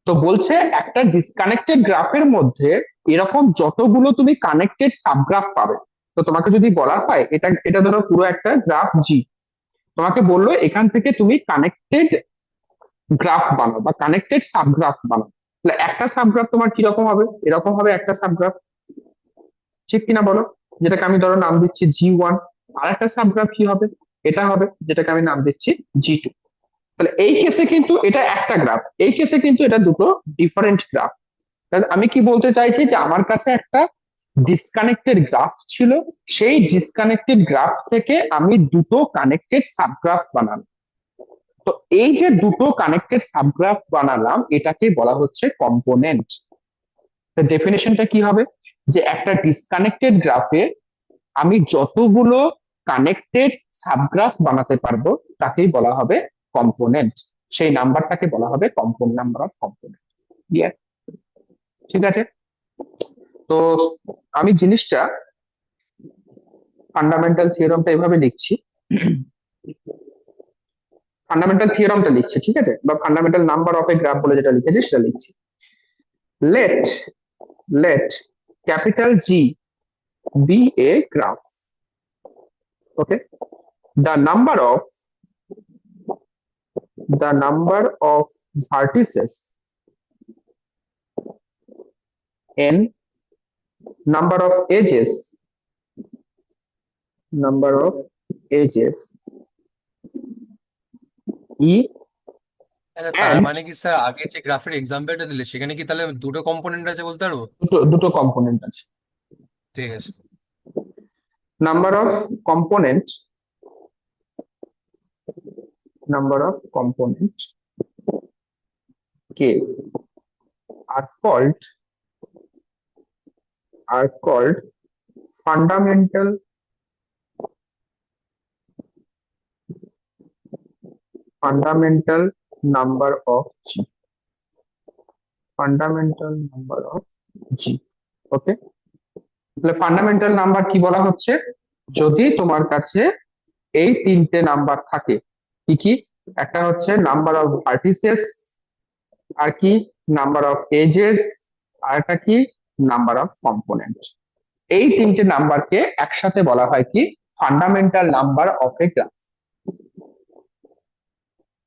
তো বলছে একটা ডিসকানেক্টেড গ্রাফের মধ্যে এরকম যতগুলো তুমি কানেক্টেড সাবগ্রাফ পাবে। তো তোমাকে যদি বলা হয় এটা এটা ধরো পুরো একটা গ্রাফ জি, তোমাকে বললো এখান থেকে তুমি কানেক্টেড গ্রাফ বানাও বা কানেক্টেড সাবগ্রাফ বানাও। তাহলে একটা সাবগ্রাফ তোমার কিরকম হবে? এরকম হবে একটা সাবগ্রাফ, ঠিক কিনা বলো? যেটাকে আমি ধরো নাম দিচ্ছি G1। আর একটা সাবগ্রাফ কি হবে? এটা হবে, যেটাকে আমি নাম দিচ্ছি G2। তাহলে এই কেসে কিন্তু এটা একটা গ্রাফ, এই কেসে কিন্তু এটা দুটো ডিফারেন্ট গ্রাফ। তাহলে আমি কি বলতে চাইছি যে আমার কাছে একটা ডিসকানেক্টেড গ্রাফ ছিল, সেই ডিসকানেক্টেড গ্রাফ থেকে আমি দুটো কানেক্টেড সাবগ্রাফ বানালাম। তো এই যে দুটো কানেক্টেড সাবগ্রাফ বানালাম, এটাকে বলা হচ্ছে কম্পোনেন্ট। তো ডেফিনেশনটা কি হবে? যে একটা ডিসকানেক্টেড গ্রাফে আমি যতগুলো কানেক্টেড সাবগ্রাফ বানাতে পারবো তাকেই বলা হবে কম্পোনেন্ট। সেই নাম্বারটাকে বলা হবে component, number of component. Clear? ঠিক আছে। তো আমি জিনিসটা ফান্ডামেন্টাল থিওরামটা এভাবে লিখছি, ফান্ডামেন্টাল থিওরামটা লিখছি, ঠিক আছে? বা fundamental number of a graph বলে যেটা লিখেছি সেটা লিখছি। Let let capital G be a graph. Okay, the number of vertices n, number of edges e, আচ্ছা, তার and মানে কি স্যার আগে যে গ্রাফের এক্সাম্পলটা দিলে সেখানে কি তাহলে দুটো কম্পোনেন্ট আছে বলতে পারবো? দুটো কম্পোনেন্ট আছে। ঠিক আছে। number of component k are called fundamental number of G. Fundamental number of G. ওকে, তাহলে ফান্ডামেন্টাল নাম্বার কি বলা হচ্ছে? যদি তোমার কাছে এই তিনটে নাম্বার থাকে, কি কি? একটা হচ্ছে নাম্বার অফ ভার্টিসেস, আর কি নাম্বার অফ এজেস, আর একটা কি, নাম্বার অফ কম্পোনেন্ট। এই তিনটে নাম্বারকে একসাথে বলা হয় কি, fundamental number of a graph.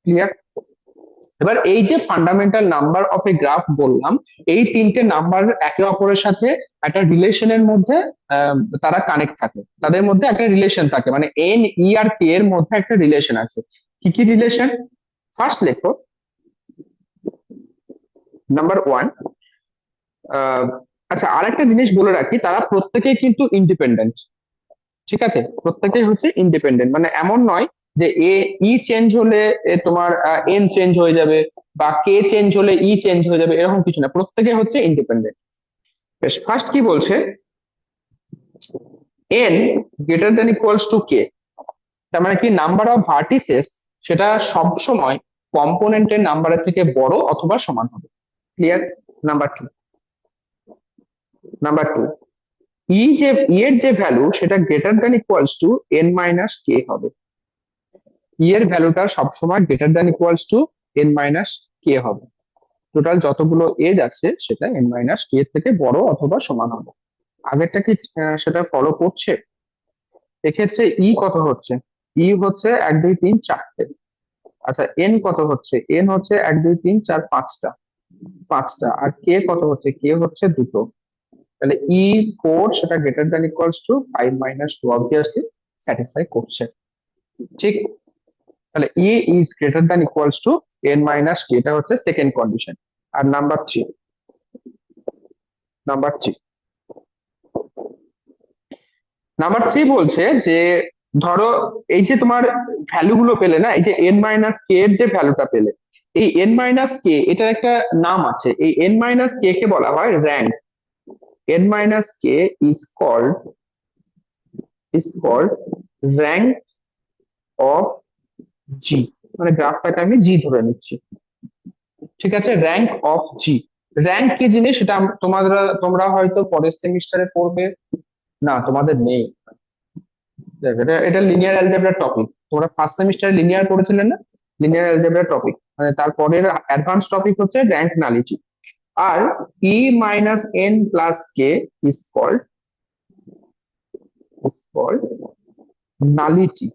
Clear? এবার এই যে fundamental number of a graph বললাম, এই তিনটে নাম্বার একে অপরের সাথে একটা রিলেশনের মধ্যে তারা কানেক্ট থাকে, তাদের মধ্যে একটা রিলেশন থাকে, মানে এন, ই আর কে এর মধ্যে একটা রিলেশন আছে। কি কি রিলেশন? ফার্স্ট লেখো, নাম্বার ওয়ান। আচ্ছা, আর একটা জিনিস বলে রাখি, তারা প্রত্যেকেই কিন্তু ইন্ডিপেন্ডেন্ট। ঠিক আছে, প্রত্যেকেই হচ্ছে ইন্ডিপেন্ডেন্ট, মানে এমন নয় যে ই চেঞ্জ হলে তোমার এন চেঞ্জ হয়ে যাবে, বা কে চেঞ্জ হলে ই চেঞ্জ হয়ে যাবে, এরকম কিছু না, প্রত্যেকে হচ্ছে ইন্ডিপেন্ডেন্ট। বেশ, ফার্স্ট কি বলছে, n greater than equals to k, তার মানে কি নাম্বার অফ ভার্টিসেস সেটা সব সময় কম্পোনেন্টের নাম্বারের থেকে বড় অথবা সমান হবে। ক্লিয়ার? নাম্বার টু, ই এর যে ভ্যালু সেটা greater than equals to n minus k হবে। ই এর ভ্যালুটা সবসময় greater than equals to n minus k হবে। টোটাল যতগুলো এজ আছে সেটা এন মাইনাস কে এর থেকে বড় অথবা সমান হবে। আগেরটা কি সেটা ফলো করছে? এক্ষেত্রে ই কত হচ্ছে? ই হচ্ছে 1 2 3 4টে। আচ্ছা, এন কত হচ্ছে? এন হচ্ছে 1 2 3 4 5টা। আর কে কত হচ্ছে? কে হচ্ছে 2টো। তাহলে ই 4 সেটা greater than equals to 5 minus 2 obviously satisfy করছে। ঠিক? তাহলে e is greater than equals to n minus k, এটা হচ্ছে সেকেন্ড কন্ডিশন। আর নাম্বার থ্রি, বলছে যে ধরো এই যে তোমার ভ্যালু গুলো পেলে না, এই যে এন মাইনাস কে এর যে ভ্যালুটা পেলে, এই এন মাইনাস কে এটার একটা নাম আছে, এই এন মাইনাস কে কে বলা হয় rank. N minus k is called rank of G, মানে গ্রাফটাকে আমি জি ধরে নিচ্ছি। ঠিক আছে, র্যাঙ্ক অফ জি। র্যাঙ্ক কি জিনিস সেটা তোমরা হয়তো পরের সেমিস্টারে পড়বে, না তোমাদের নেই। এটা লিনিয়ার অ্যালজেব্রা টপিক, তোমরা ফার্স্ট সেমিস্টারে লিনিয়ার পড়েছিলে না, লিনিয়ার অ্যালজেব্রা টপিক, মানে তারপরের অ্যাডভান্স টপিক হচ্ছে র্যাঙ্ক নালিটি। আর e minus n plus k is called nullity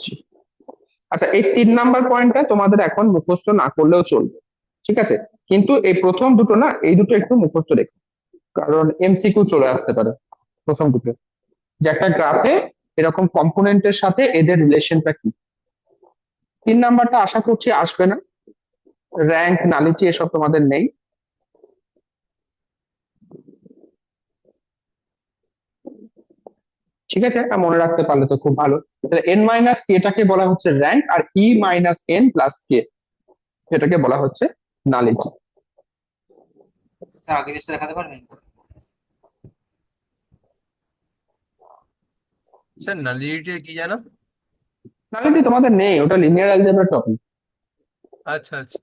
G. আচ্ছা, এই 3 নাম্বার পয়েন্টটা তোমাদের এখন মুখস্থ না করলেও চলবে, ঠিক আছে, কিন্তু এই প্রথম দুটো না, এই দুটো একটু মুখস্থ রেখো, কারণ এমসিকিউ চলে আসতে পারে প্রথম দুটো, যে একটা গ্রাফে এরকম কম্পোনেন্টের সাথে এদের রিলেশনটা কি। 3 নাম্বারটা আশা করছি আসবে না, র্যাঙ্ক নালিটি এসব তোমাদের নেই। ঠিক আছে, এটা মনে রাখতে পারলে তো খুব ভালো। তাহলে এন মাইনাস কেটাকে বলা হচ্ছে র্যাঙ্ক, আর ই মাইনাস এন প্লাস কে সেটাকে বলা হচ্ছে নালিটি। স্যার আগের পেজটা দেখাতে পারবেন? স্যার নালিটি কি জানো? নালিটি তোমাদের নেই, ওটা লিনিয়ার অ্যালজেব্রা টপিক, আচ্ছা আচ্ছা।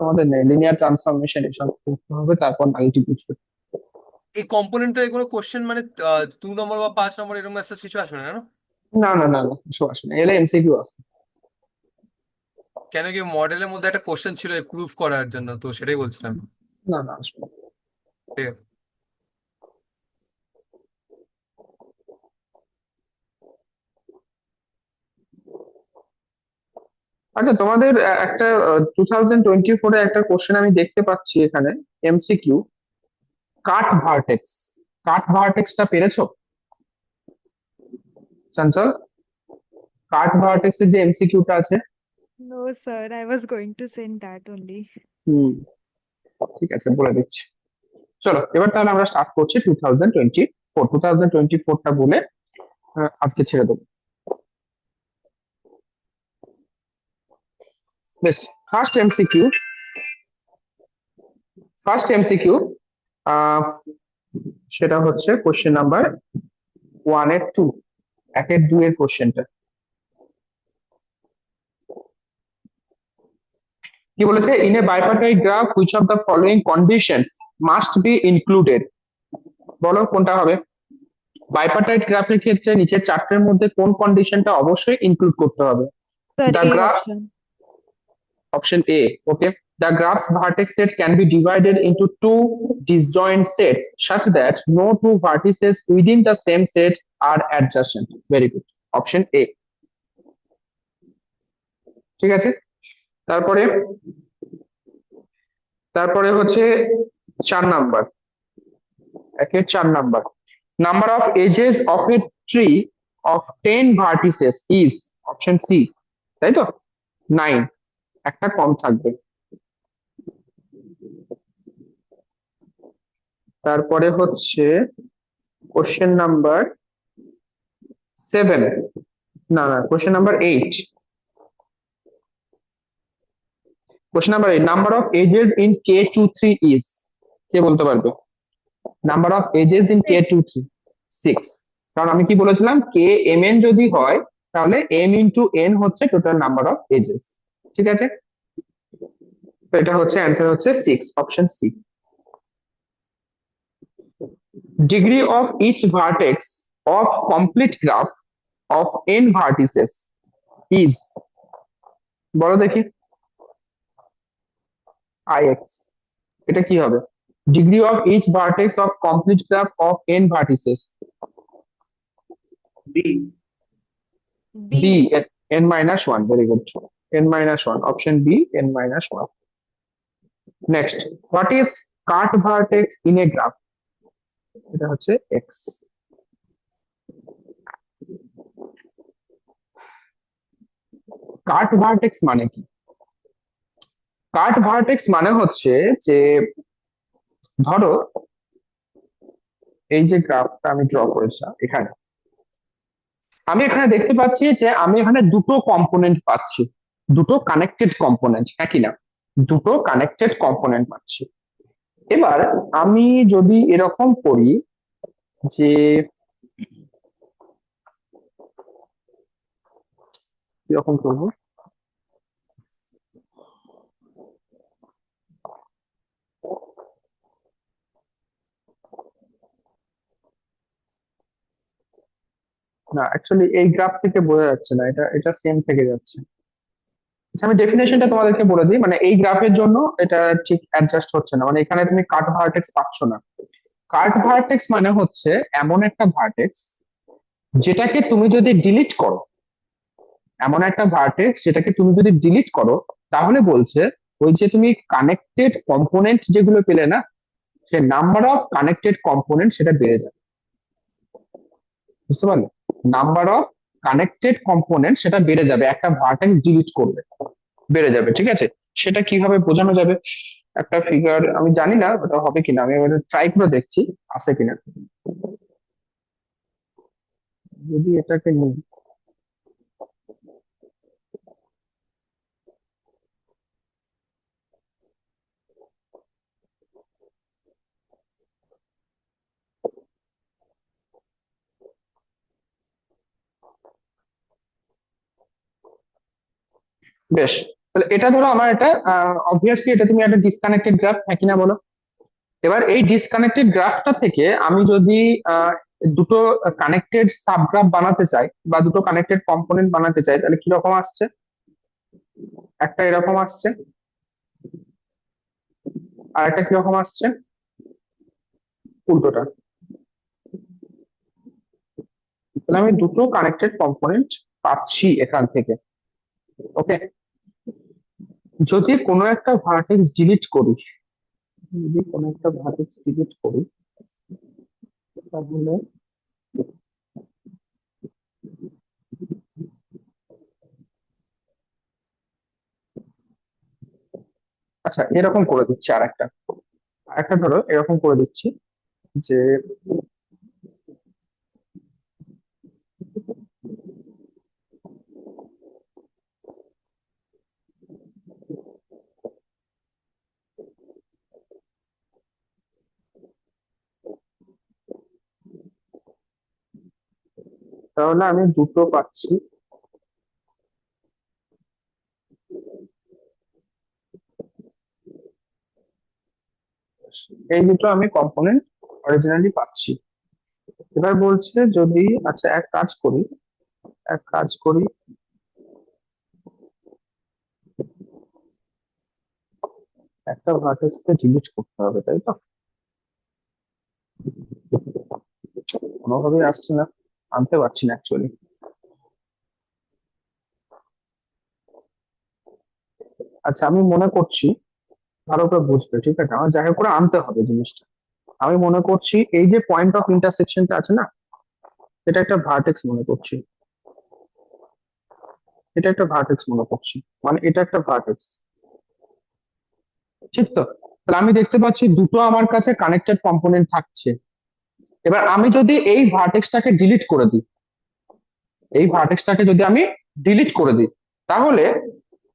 তোমাদের নেই। লিনিয়ার ট্রান্সফরমেশন এসব করতে হবে, তারপর নালিটি বুঝবে। এই কম্পোনেন্ট থেকে কোনো কোশ্চেন মানে 2 নম্বর বা 5 নম্বর এরকম মেসেজ কিছু আসবে না, না? না, এসব আসে না, এলে এমসিকিউ আসে। কেন কি মডেলের মধ্যে একটা কোশ্চেন ছিল প্রুফ করার জন্য, তো সেটাই বলছিলাম। না আসবে না। ঠিক আছে। আচ্ছা, তোমাদের একটা 2024-এ একটা কোশ্চেন আমি দেখতে পাচ্ছি এখানে, এমসিকিউ, কাট ভার্টেক্সটা পেরেছো চঞ্চল? কাট ভার্টেক্সের যে এমসিকিউটা আছে। No, sir, I was going to send that only. হুম, ঠিক আছে, বলে দিচ্ছি। চলো এবার তাহলে আমরা স্টার্ট করছি 2024টা বলে আজকে ছেড়ে দেবো। বেশ, ফার্স্ট এমসিকিউ সেটা হচ্ছে কোশ্চেন নাম্বার 1 এর 2, 1 এর 2 এর কোশ্চেনটা কি বলেছে, in a bipartite graph which of the following conditions must be included. বলো কোনটা হবে? বাইপার্টাইট গ্রাফের ক্ষেত্রে নিচের 4টের মধ্যে কোন কন্ডিশনটা অবশ্যই ইনক্লুড করতে হবে? Sir, the A graph, option. Option A. Okay. The graph's vertex set can be divided into two disjoint sets such that no two vertices within the same set are adjacent. Very good. Option A. ঠিক আছে, তারপরে তারপরে হচ্ছে 4 number, একের 4 number. Number of edges of a tree of 10 vertices is option C, তাই তো 9, একটা কম থাকবে। তারপরে হচ্ছে কোশ্চেন নাম্বার 7, না না question number 8, question number 8, number of edges in K23 is, কে বলতে পারবে? Number of edges in K23 6, কারণ আমি কি বলেছিলাম, কে এম এন যদি হয় তাহলে m ইন্টু n হচ্ছে টোটাল নাম্বার অফ এজেস। ঠিক আছে, তো এটা হচ্ছে অ্যান্সার হচ্ছে 6, option C. Degree of each vertex of complete graph of n vertices is, বলো দেখি, ix, এটা কি হবে? Degree of each vertex of complete graph of n vertices, B. b, B. n-1, very good, n-1, option b, n-1. Next, what is cut vertex in a graph? এটা হচ্ছে x। কাট vertex মানে কি? কাট vertex মানে হচ্ছে যে, ধরো এই যে গ্রাফটা আমি ড্র করেছিলাম এখানে, আমি এখানে দেখতে পাচ্ছি যে আমি এখানে দুটো কম্পোনেন্ট পাচ্ছি, দুটো কানেক্টেড কম্পোনেন্ট, হ্যাঁ কি না? দুটো কানেক্টেড কম্পোনেন্ট পাচ্ছি। এবার আমি যদি এরকম করি যে, কিরকম করবো, না অ্যাকচুয়ালি এই গ্রাফ থেকে বোঝা যাচ্ছে না, এটা এটা সেম থেকে যাচ্ছে। আচ্ছা, আমি ডেফিনেশনটা তোমাদেরকে বলে দিই, মানে এই গ্রাফের জন্য এটা ঠিক অ্যাডজাস্ট হচ্ছে না, মানে এখানে তুমি কাট ভার্টেক্স পাচ্ছ না। কাট ভার্টেক্স মানে হচ্ছে এমন একটা ভার্টেক্স যেটাকে তুমি যদি ডিলিট করো, এমন একটা ভার্টেক্স যেটাকে তুমি যদি ডিলিট করো, তাহলে বলছে ওই যে তুমি কানেক্টেড কম্পোনেন্ট যেগুলো পেলে না, সে নাম্বার অফ কানেক্টেড কম্পোনেন্ট সেটা বেড়ে যাবে। বুঝতে পারলে? নাম্বার অফ কানেক্টেড কম্পোনেন্ট সেটা বেড়ে যাবে, একটা ভার্টেক্স ডিলিট করলে বেড়ে যাবে। ঠিক আছে, সেটা কিভাবে বোঝানো যাবে? একটা ফিগার আমি জানি না ওটা হবে কিনা, আমি এবার ট্রাই করে দেখছি আছে কিনা। যদি এটাকে নিই, বেশ, তাহলে এটা ধরো আমার এটা অবভিয়াসলি এটা তুমি একটা ডিসকানেক্টেড গ্রাফ, হ্যাঁ কিনা বলো? এবার এই ডিসকানেক্টেড গ্রাফটা থেকে আমি যদি দুটো কানেক্টেড সাবগ্রাফ বানাতে চাই বা দুটো কানেক্টেড কম্পোনেন্ট বানাতে চাই, তাহলে কিরকম আসছে? একটা এরকম আসছে, আর একটা কিরকম আসছে, উল্টোটা। তাহলে আমি দুটো কানেক্টেড কম্পোনেন্ট পাচ্ছি এখান থেকে। ওকে, যদি কোনো একটা ভার্টেক্স ডিলিট করি, যদি কোনো একটা ভার্টেক্স ডিলিট করি, তাহলে আচ্ছা এরকম করে দিচ্ছি, আরেকটা ধরো এরকম করে দিচ্ছি যে, তাহলে আমি দুটো পাচ্ছি। এই দুটো আমি কম্পোনেন্ট অরিজিনালি পাচ্ছি। এবার বলছে যদি, আচ্ছা এক কাজ করি, একটা ভার্টেক্সকে ডিলিট করতে হবে, তাই তো? কোনোভাবেই আসছে না, আনতে পারছি না অ্যাকচুয়ালি। আচ্ছা, আমি মনে করছি ভালো করে বুঝবে, ঠিক আছে? আমার যাই হোক করে আনতে হবে জিনিসটা। আমি মনে করছি এই যে পয়েন্ট অফ ইন্টারসেকশনটা আছে না, এটা একটা ভার্টেক্স মনে করছি। এটা একটা ভার্টেক্স মনে করছি, মানে এটা একটা ভার্টেক্স, ঠিক তো? তাহলে আমি দেখতে পাচ্ছি দুটো আমার কাছে কানেক্টেড কম্পোনেন্ট থাকছে। এবার আমি যদি এই ভার্টেক্সটাকে ডিলিট করে দিই, এই ভার্টেক্সটাকে যদি আমি ডিলিট করে দিই, তাহলে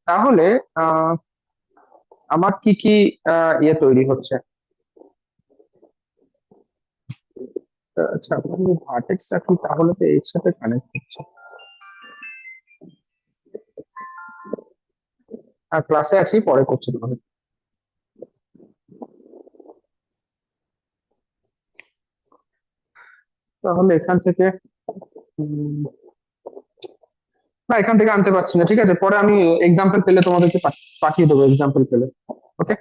তাহলে আহ, আমার কি কি ইয়ে তৈরি হচ্ছে? আচ্ছা, ভার্টেক্সটা কি তাহলে তো এর সাথে কানেক্ট হচ্ছে। আর ক্লাসে আছি, পরে করছি তোমাকে। তাহলে এখান থেকে উম, না, এখান থেকে আনতে পারছি না, ঠিক আছে? পরে আমি এক্সাম্পল পেলে তোমাদেরকে পাঠিয়ে দেবো, এক্সাম্পল পেলে। ওকে,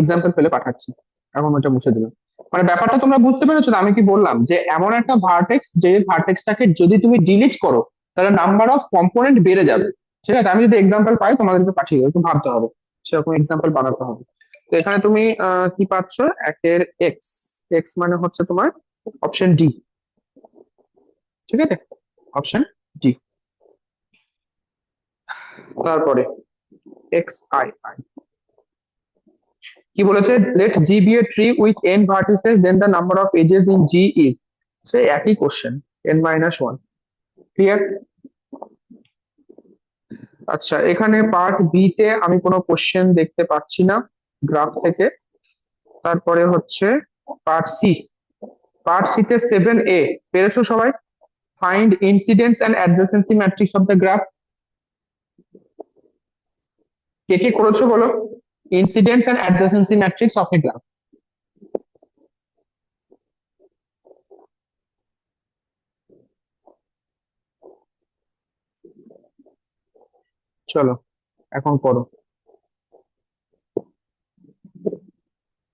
এক্সাম্পল পেলে পাঠাচ্ছি। এখন ওটা মুছে দিলাম। মানে ব্যাপারটা তোমরা বুঝতে পেরেছো তো? আমি কি বললাম যে এমন একটা ভার্টেক্স, যে ভার্টেক্সটাকে যদি তুমি ডিলিট করো তাহলে নাম্বার অফ কম্পোনেন্ট বেড়ে যাবে। ঠিক আছে, আমি যদি এক্সাম্পল পাই তোমাদেরকে পাঠিয়ে দেবো, একটু ভাবতে হবে, সেরকম এক্সাম্পল বানাতে হবে। তো এখানে তুমি কি পাচ্ছ? একের এক্স, এক্স মানে হচ্ছে তোমার অপশন ডি, ঠিক আছে? Option D. তারপরে এক্স আই আই কি বলেছে? Let G be a tree with N vertices, then the number of edges in G is, সেই একই question, N minus one. Clear? আচ্ছা, এখানে পার্ট বি তে আমি কোনো কোশ্চেন দেখতে পাচ্ছি না গ্রাফ থেকে। তারপরে হচ্ছে পার্ট সি, পার্ট সি তে 7A পেরেছো সবাই? Find incidence and adjacency matrix of the graph. কে কে করেছো বলো? Incidence and adjacency matrix of a graph. চলো এখন করো।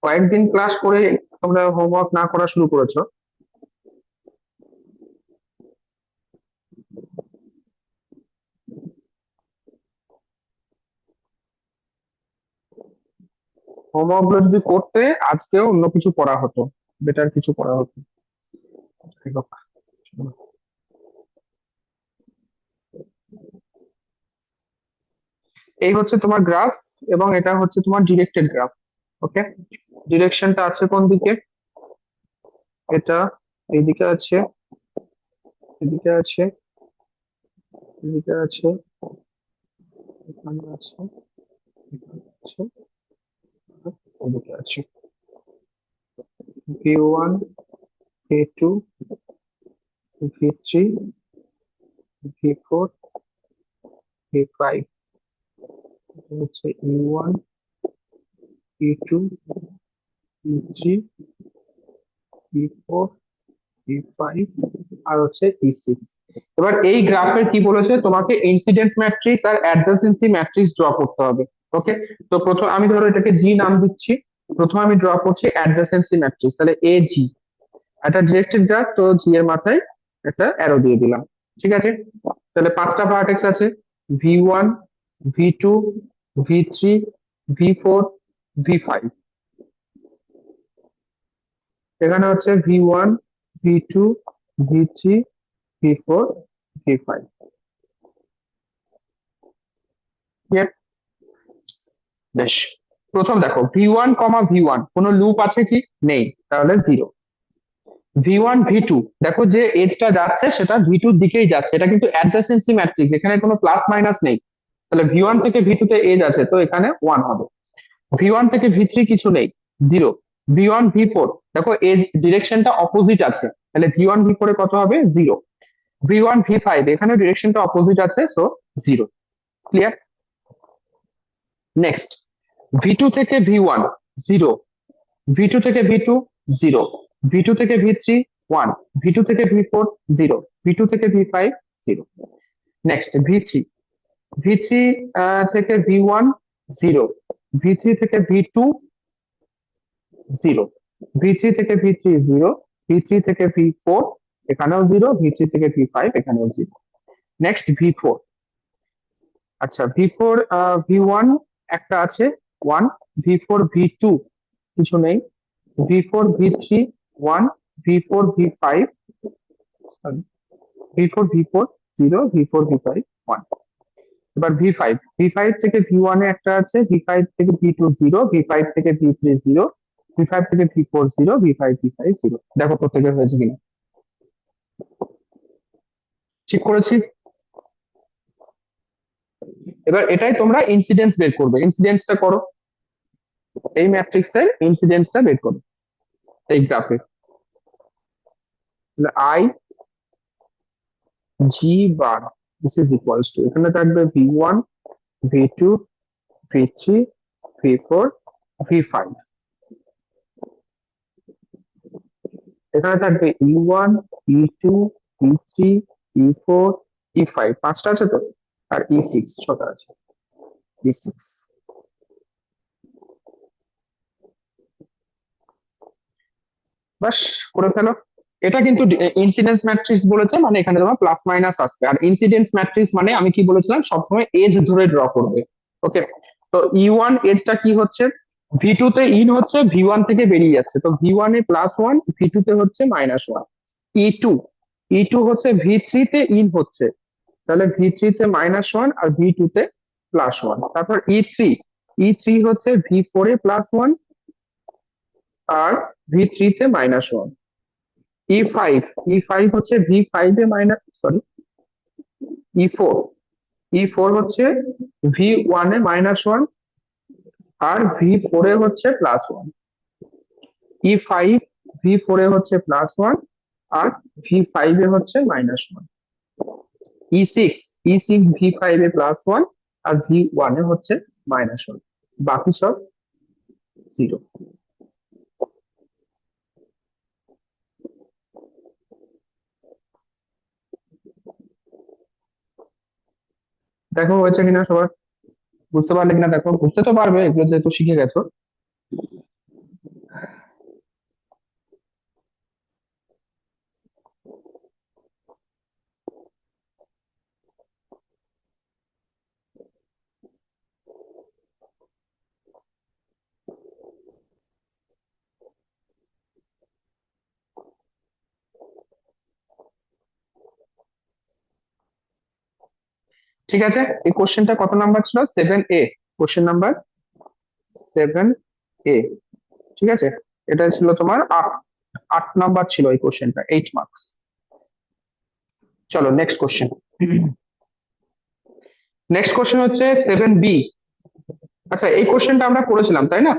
কয়েকদিন ক্লাস করে তোমরা হোমওয়ার্ক না করা শুরু করেছো। হোমওয়ার্ক গুলো যদি করতে আজকেও অন্য কিছু পড়া হতো, বেটার কিছু পড়া হতো। যাই হোক, চলো। এই হচ্ছে তোমার গ্রাফ, এবং এটা হচ্ছে তোমার ডিরেক্টেড গ্রাফ। ওকে, ডিরেকশনটা আছে কোন দিকে? এটা এইদিকে আছে, এদিকে আছে, এদিকে আছে, এখানে আছে, এখানে আছে, আর ওদিকে আছে। V1, V2, V3, V4, V5, এটা হচ্ছে E1, E2, E3, E4, E5, আর হচ্ছে E6। এবার এই গ্রাফের কি বলেছে? তোমাকে ইনসিডেন্স ম্যাট্রিক্স আর অ্যাডজাসেন্সি ম্যাট্রিক্স ড্র করতে হবে। ওকে, তো প্রথম আমি ধরো এটাকে জি নাম দিচ্ছি। প্রথমে আমি ড্র করছি অ্যাডজাসেন্সি ম্যাট্রিক্স, তাহলে এ জি। একটা ডিরেক্টেড গ্রাফ, তো জি এর মাথায় একটা অ্যারো দিয়ে দিলাম, ঠিক আছে? তাহলে পাঁচটা ভার্টেক্স আছে, V1, V2, V3, V4, V5। এখানে হচ্ছে V1, V2, V3, V4, V5। বেশ, প্রথম দেখো V1, V1 কোনো লুপ আছে কি? নেই, তাহলে জিরো। V1, V2 দেখো যে এজটা যাচ্ছে সেটা V2 র দিকেই যাচ্ছে, এটা কিন্তু অ্যাডজাসেন্সি ম্যাট্রিক্স, এখানে কোনো প্লাস মাইনাস নেই। তাহলে V1 থেকে V2 তে এজ আছে, তো এখানে 1 হবে। V1 থেকে V3 কিছু নেই, জিরো। V1, V4 দেখো এজ ডিরেকশনটা অপোজিট আছে, তাহলে V1, V4 এ কত হবে? জিরো। V1, V5 এখানে ডিরেকশনটা অপোজিট আছে, so zero. Clear? Next V2 থেকে V1 জিরো, V2 থেকে V2 জিরো, V2 থেকে V3 1, V2 থেকে V4 জিরো, V2 থেকে V5 zero. Next V3, V3 থেকে V1 0, V3 থেকে V2 0, V3 থেকে V3 0, V3 থেকে V4 এখানেও 0, V3 থেকে V5 এখানেও 0। নেক্সট V4, আচ্ছা V4 V1 একটা আছে 1, V4 V2 কিছু নেই, V4 V3 1, V4 V5 V4 V4 0, V4 V5 1। এবার V5 থেকে V1 এ একটা আছে, V5 থেকে V2 0, V5 থেকে V3 0, V5 থেকে V4 0, V5 V5 0। দেখো প্রত্যেকের হয়েছে কিনা, ঠিক করেছি। এবার এটাই তোমরা ইনসিডেন্স বের করবে, ইনসিডেন্সটা করো, এই ম্যাট্রিক্সের ইনসিডেন্সটা বের করো এই গ্রাফে। I G bar this is equals two, এখানে থাকবে V1 V2 V3 V4 V5, এখানে থাকবে E1 E2 E3 E4 E5, পাঁচটা আছে তো, আর E6 ছটা আছে, E6। বাস করে ফেলো। এটা কিন্তু ইনসিডেন্স ম্যাট্রিক্স বলেছে, মানে এখানে তোমার প্লাস মাইনাস আসবে। আর ইনসিডেন্স ম্যাট্রিক্স মানে আমি কি বলেছিলাম, সবসময় এজ ধরে ড্র করবে। ওকে, তো E1 এজটা কি হচ্ছে, V2 তে ইন হচ্ছে, V1 থেকে বেরিয়ে যাচ্ছে, তো V1 এ +1, V2 তে হচ্ছে -1। E2 E2 হচ্ছে V3 তে ইন হচ্ছে, তাহলে V3 তে -1 আর V2 তে +1। তারপর E3 হচ্ছে V4 এ +1 আর V3 তে -1। E5 হচ্ছে V5 এ E4 হচ্ছে V1 এ -1 আর V4 এ হচ্ছে +1। E5 V4 এ হচ্ছে +1 আর V5 এ হচ্ছে -1। E6 V5 এ +1 আর V1 এ হচ্ছে -1, বাকি সব 0। দেখো হয়েছে কিনা সবার, বুঝতে পারলে কিনা দেখো, বুঝতে তো পারবে এগুলো যেহেতু শিখে গেছো। ঠিক আছে, এই কোশ্চেনটা কত নাম্বার ছিল, 7A, কোশ্চেন নাম্বার 7A। ঠিক আছে, এটা ছিল তোমার 8 নাম্বার ছিল এই কোশ্চেনটা, 8 মার্কস। চলো নেক্সট কোশ্চেন। নেক্সট কোশ্চেন হচ্ছে 7B। আচ্ছা এই কোশ্চেনটা আমরা করেছিলাম তাই না,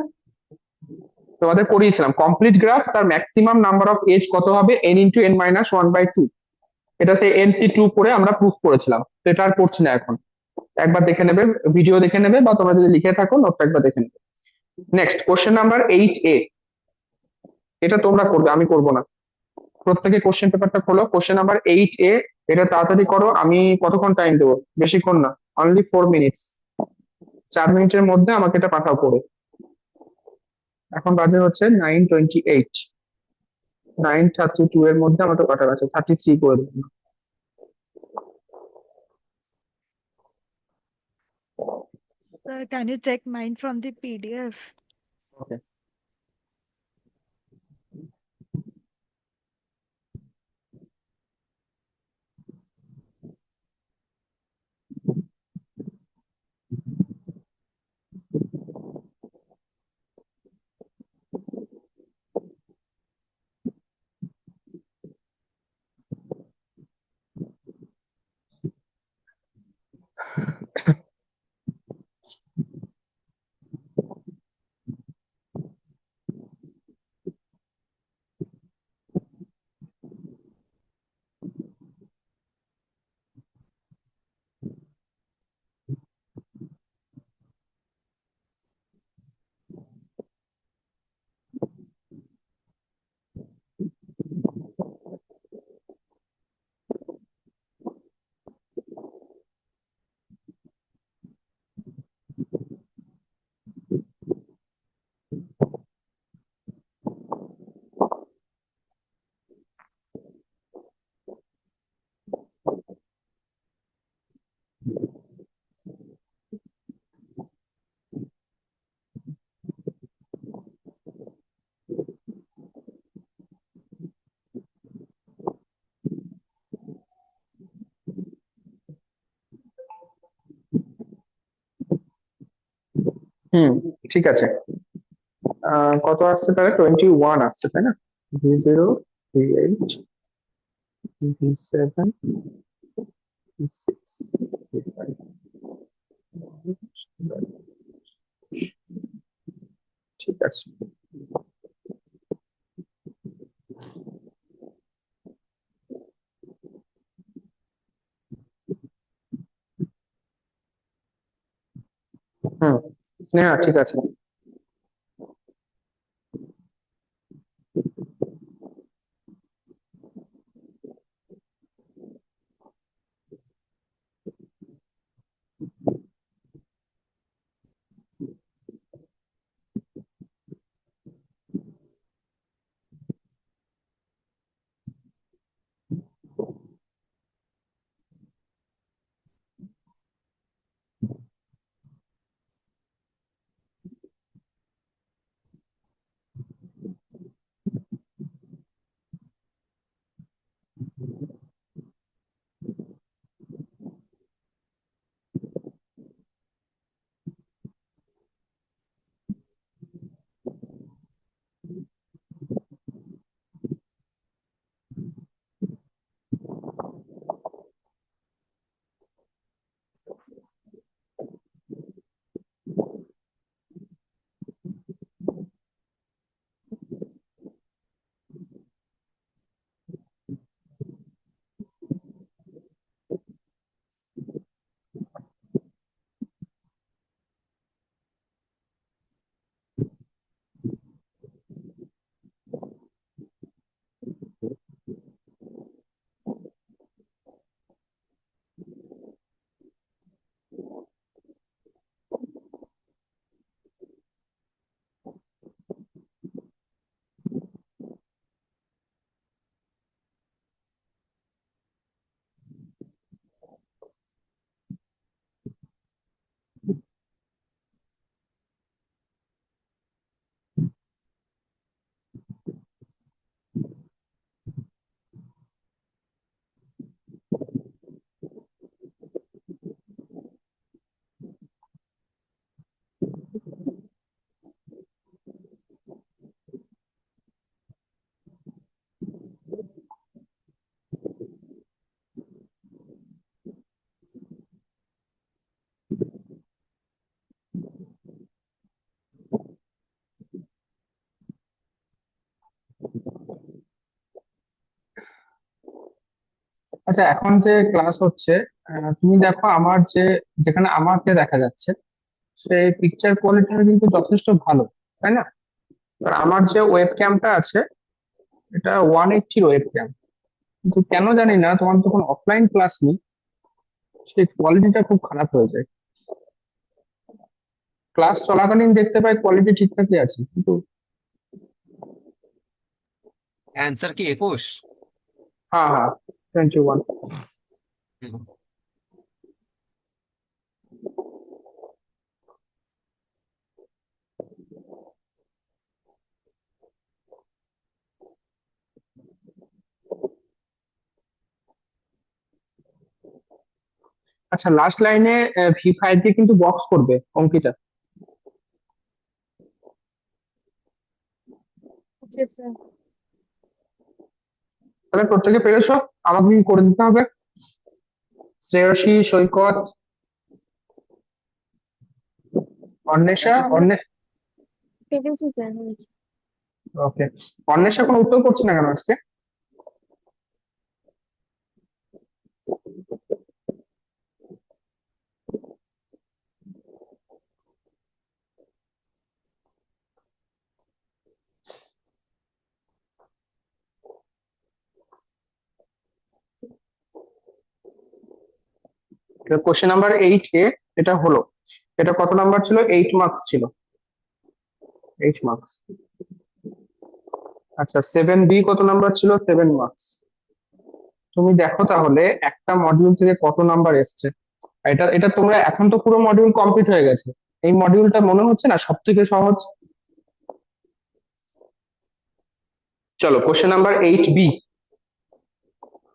তোমাদের করিয়েছিলাম, কমপ্লিট গ্রাফ তার ম্যাক্সিমাম নাম্বার অফ এজ কত হবে, n ইন্টু n মাইনাস 1/2। এটা সেই NC2 করে আমরা প্রুফ করেছিলাম, তো এটা আর করছি না এখন, একবার দেখে নেবে, ভিডিও দেখে নেবে, বা তোমরা যদি লিখে থাকো নোটটা একবার দেখে নেবে। নেক্সট কোশ্চেন নাম্বার 8A, এটা তোমরা করবে, আমি করব না। প্রত্যেকে কোশ্চেন পেপারটা খোলো, কোশ্চেন নাম্বার 8A, এটা তাড়াতাড়ি করো। আমি কতক্ষণ টাইম দেবো, বেশিক্ষণ না, অনলি 4 মিনিটস, 4 মিনিটের মধ্যে আমাকে এটা পাঠাও করে। এখন বাজে হচ্ছে 9:28, 9:32 এর মধ্যে আমাকে পাঠার আছে, 33 করে দেবো। Sir, can you check mine from the PDF? ওকে, হুম, ঠিক আছে। কত আসছে তাহলে? 21 আসছে, তাই না? V0, V8, V7, V6, V5। ঠিক আছে। হুম, স্নেহা ঠিক আছে। আচ্ছা, এখন যে ক্লাস হচ্ছে, তুমি দেখো আমার যেখানে আমাকে দেখা যাচ্ছে, সেই পিকচার কোয়ালিটিটা কিন্তু যথেষ্ট ভালো, তাই না? আর আমার যে ওয়েব ক্যামটা আছে, এটা 180 ওয়েব ক্যাম, কিন্তু কেন জানি না তোমার যখন অফলাইন ক্লাস নিই, সেই কোয়ালিটিটা খুব খারাপ হয়ে যায়। ক্লাস চলাকালীন দেখতে পাই কোয়ালিটি ঠিকঠাকই আছে, কিন্তু অ্যান্সার কি 21? হ্যাঁ হ্যাঁ, 21। হুম। আচ্ছা, লাস্ট লাইনে V5 দিয়ে কিন্তু বক্স করবে অঙ্কিতা। Okay sir. তাহলে প্রত্যেকে পেরেছো? আমাকে কি করে দিতে হবে? শ্রেয়সী, সৈকত, অন্বেষা, পেরেছি স্যার, হয়েছে। ওকে। অন্বেষা কোনো উত্তর করছে না কেন আজকে? কোশ্চেন নাম্বার 8A, এটা হলো, এটা কত নাম্বার ছিল? 8 মার্কস ছিল, 8 মার্কস। আচ্ছা, 7B কত নাম্বার ছিল? 7 মার্কস। তুমি দেখো তাহলে একটা মডিউল থেকে কত নাম্বার এসছে। এটা এটা তোমরা এখন তো পুরো মডিউল কমপ্লিট হয়ে গেছে, এই মডিউলটা মনে হচ্ছে না সব থেকে সহজ? চলো question number 8B,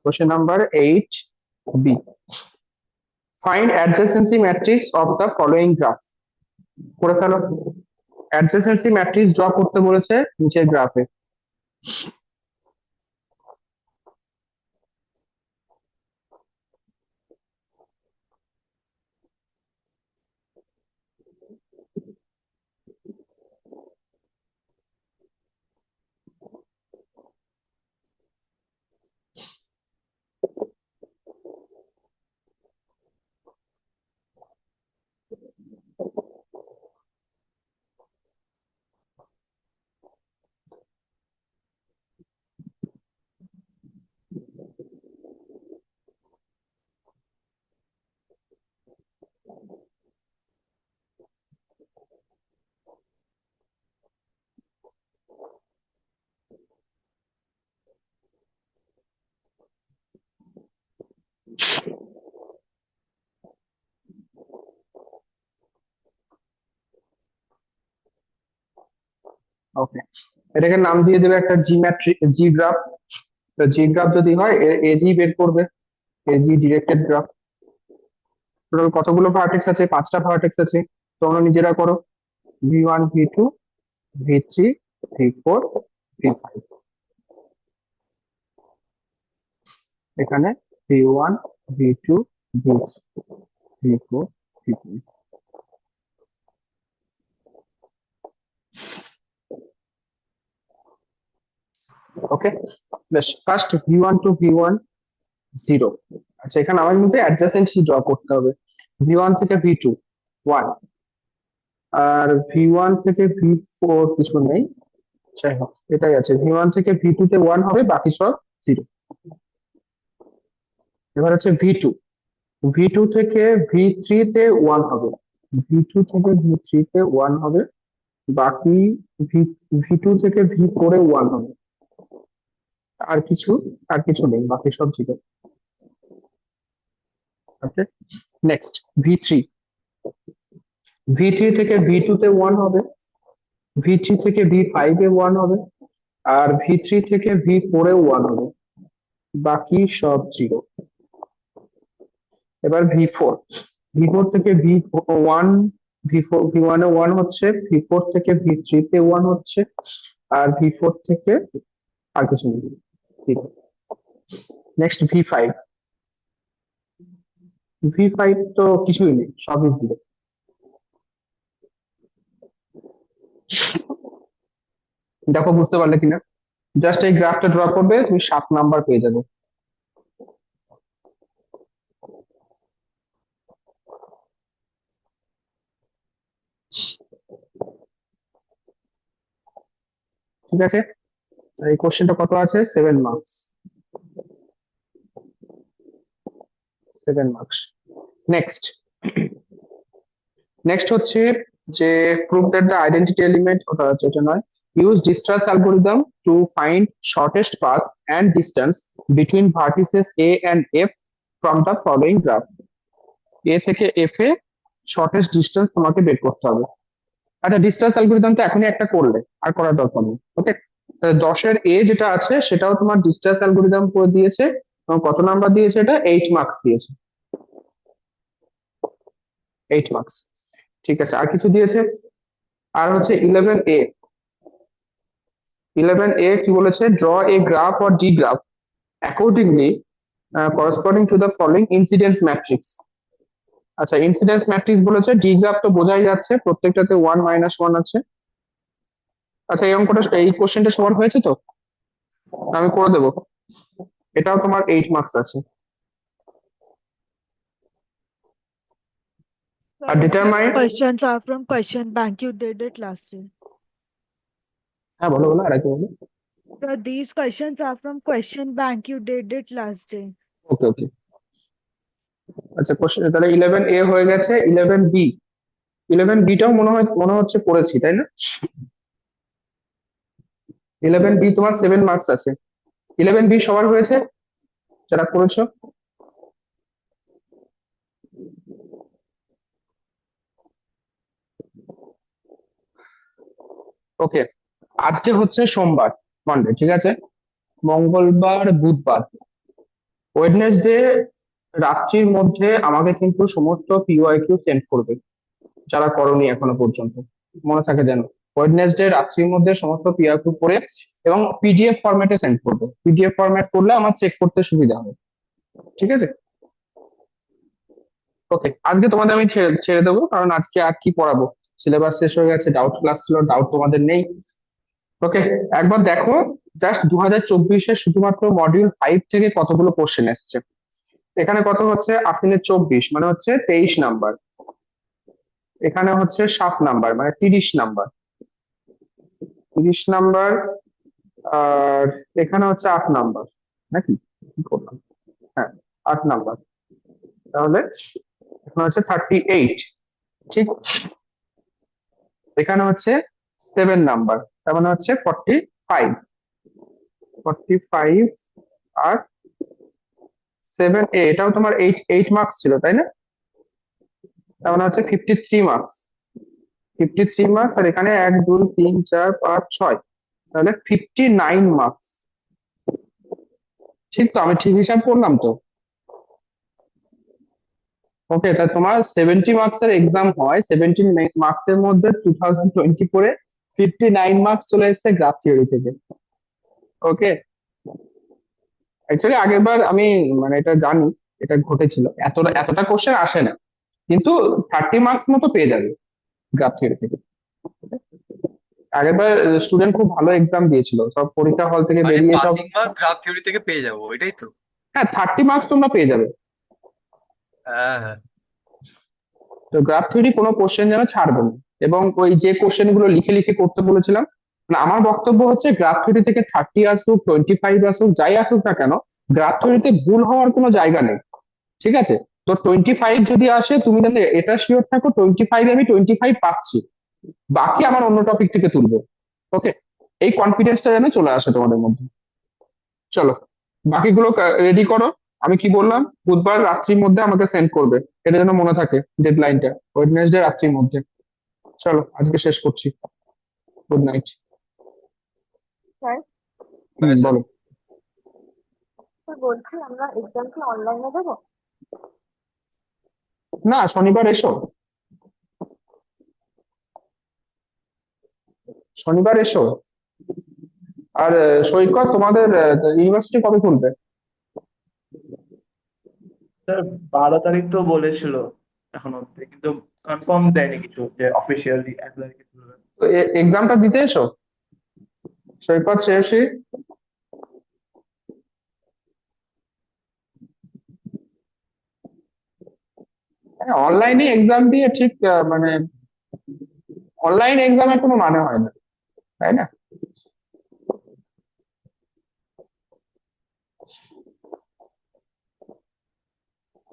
question number 8B, find adjacency matrix of the following graph. করে ফেলো। অ্যাডজেসেন্সি ম্যাট্রিক্স ড্র করতে বলেছে নিচের গ্রাফে। ওকে, এটাকে নাম দিয়ে দেবে একটা জি ম্যাট্রিক, জি গ্রাফ। জি গ্রাফ যদি হয় এজি বের করবে, এজি ডিরেক্টেড গ্রাফ। টোটাল কতগুলো ভার্টেক্স আছে? 5টা ভার্টেক্স আছে। তোমরা নিজেরা করো। V1 V2 V3 V4 V5। এখানে V1 V2 V3 V4 V5। Okay, বেশ। First V1 to V1 0। আচ্ছা, এখানে আমার মধ্যে অ্যাডজাসেন্সি ড্র করতে হবে। V1 থেকে V2 1, আর V1 থেকে V4 কিছু নেই। যাই হোক, এটাই আছে। V1 থেকে V2 তে 1 হবে, বাকি সব 0। এবার হচ্ছে V2, V2 থেকে V3 তে 1 হবে, V2 থেকে V3 তে 1 হবে, বাকি V2 থেকে V4 এ 1 হবে। আর কিছু আর কিছু নেই, বাকি সব 0। ওকে, নেক্সট V3, V3 থেকে V2 তে 1 হবে, V3 থেকে V5 এ 1 হবে, আর V3 থেকে V4 এও 1 হবে, বাকি সব 0। এবার V4 থেকে V1, V1 এ 1 হচ্ছে, V4 থেকে V3 তে 1 হচ্ছে, আর V4 থেকে আর কিছু নেই, 0। নেক্সট V5 তো কিছুই নেই, সবই 0। দেখো বুঝতে পারলে কিনা? জাস্ট এই গ্রাফটা ড্র করবে, তুমি 7 নাম্বার পেয়ে যাবে। ঠিক আছে, এই কোশ্চেনটা কত আছে? 7 মার্কস, 7 মার্কস। নেক্সট নেক্সট হচ্ছে যে prove that the identity element, ওটা হচ্ছে, এটা নয়। Use distance algorithm to find shortest path and distance between vertices A and F from the following graph. A থেকে এফ এ শর্টেস্ট ডিস্টেন্স তোমাকে বের করতে হবে। আচ্ছা, ডিস্টেন্স অ্যালগোরিদম তো এখনই একটা করলে, আর করার দরকার নেই। ওকে, 10-এর এ যেটা আছে সেটাও তোমার ডিস্টেন্স অ্যালগোরিদম করে দিয়েছে, এবং কত নাম্বার দিয়েছে? এটা 8 মার্কস দিয়েছে, 8 মার্কস। ঠিক আছে, আর কিছু দিয়েছে? আর হচ্ছে 11A, 11A কি বলেছে? Draw A graph or D graph accordingly corresponding to the following incidence matrix. আচ্ছা, ইনসিডেন্স ম্যাট্রিক্স বলেছে, ডি গ্রাফ তো বোঝাই যাচ্ছে, প্রত্যেকটাতে 1 -1 আছে। আচ্ছা, এই অঙ্কটা, এই কোশ্চেনটা সবার হয়েছে তো? আমি করে দেবো, এটাও তোমার 8 মার্কস আছে। আর Sir, these determine, questions are from question bank. You did it last year. হ্যাঁ বলো বলো, আর কি বলো? Sir, these questions are from question bank. You did it last day. ওকে ওকে, আচ্ছা কোশ্চেন তাহলে 11A হয়ে গেছে। 11B, 11Bটাও মনে হচ্ছে করেছি, তাই না? 11B তোমার 7 মার্কস আছে। 11B সবার হয়েছে যারা করেছো? ওকে, আজকে হচ্ছে সোমবার, মানডে, ঠিক আছে। মঙ্গলবার, বুধবার, ওয়েডনেসডে রাত্রির মধ্যে আমাকে কিন্তু সমস্ত PYQ সেন্ড করবে। যারা করনি এখনো পর্যন্ত, মনে থাকে যেন। ওয়েডনেসডে রাত্রির মধ্যে সমস্ত পিআর করে এবং পিডিএফ ফরম্যাটে সেন্ড করবে। পিডিএফ ফরম্যাট করলে আমার চেক করতে সুবিধা হবে। ঠিক আছে, ওকে। আজকে তোমাদের আমি ছেড়ে ছেড়ে দেবো, কারণ আজকে আর কি পড়াবো, সিলেবাস শেষ হয়ে গেছে, ডাউট ক্লাস ছিল, ডাউট তোমাদের নেই। ওকে, একবার দেখো জাস্ট 2024-এর শুধুমাত্র মডিউল 5 থেকে কতগুলো কোশ্চেন এসছে। এখানে কত হচ্ছে, 8 × 24 মানে হচ্ছে 23 নাম্বার, এখানে হচ্ছে 7 নাম্বার মানে 30 নাম্বার, 30 নাম্বার, আর এখানে হচ্ছে 8 নাম্বার, নাকি কি করলাম, হ্যাঁ 8 নাম্বার, তাহলে এখানে হচ্ছে 38। ঠিক, এখানে হচ্ছে 7 নাম্বার, তার মানে হচ্ছে 45, 45 আর 7 এটাও তোমার 8 মার্কস ছিল তাই না, তার মানে হচ্ছে 53 মার্কস, 53 মার্কস, আর এখানে 1 2 3 4 5 6, তাহলে 59 মার্কস। ঠিক তো, আমি ঠিক হিসাব করলাম তো? ওকে, তা তোমার 70 মার্কসের এক্সাম হয়, 70 মার্কসের মধ্যে 2024-এ 59 মার্কস চলে এসেছে গ্রাফ থিওরি থেকে। ওকে, অ্যাকচুয়ালি আগের বার আমি মানে এটা জানি, এটা ঘটেছিল, এতটা কোশ্চেন আসে না, কিন্তু 30 মার্কস মতো পেয়ে যাবে গ্রাফ থিওরি থেকে। আগেরবার স্টুডেন্ট খুব ভালো এক্সাম দিয়েছিল, সব পরীক্ষা হল থেকে মানে বেরিয়ে সব, পাসিং মার্কস গ্রাফ থিওরি থেকে পেয়ে যাবো, এটাই তো? হ্যাঁ 30 মার্কস তোমরা পেয়ে যাবে। হ্যাঁ হ্যাঁ। তো গ্রাফ থিওরি কোনো কোশ্চেন যেন ছাড়বে না, এবং ওই যে কোশ্চেন গুলো লিখে লিখে করতে বলেছিলাম, মানে আমার বক্তব্য হচ্ছে গ্রাফ থিওরি থেকে 30 আসুক, 25 আসুক, যাই আসুক না কেন, গ্রাফ থিওরিতে ভুল হওয়ার কোনো জায়গা নেই। ঠিক আছে, তো 25 যদি আসে তুমি যেন এটা শিওর থাকো 25 আমি 25 পাচ্ছি, বাকি আমার অন্য টপিক থেকে তুলবো। ওকে, এই কনফিডেন্সটা যেন চলে আসে তোমাদের মধ্যে। চলো, বাকিগুলো রেডি করো। আমি কি বললাম, বুধবার রাত্রির মধ্যে আমাকে সেন্ড করবে, এটা যেন মনে থাকে ডেডলাইনটা, ওয়েডনেসডে রাত্রির মধ্যে। চলো আজকে শেষ করছি, good night. Sir Bye, sir. বলো। বলছি আমরা এক্সাম কি অনলাইনে দেবো? না, শনিবার এসো, শনিবার এসো। আর সৈকত, তোমাদের ইউনিভার্সিটি কবে খুলবে? স্যার 12 তারিখ তো বলেছিল এখন অব্দি, কিন্তু কনফার্ম দেয়নি কিছু যে অফিসিয়ালি 1 তারিখে খুলবে। এক্সামটা দিতে এসো সৈকত, শেষই। অনলাইনে এক্সাম দিয়ে ঠিক মানে অনলাইন এক্সামের কোনো মানে হয় না, তাই না?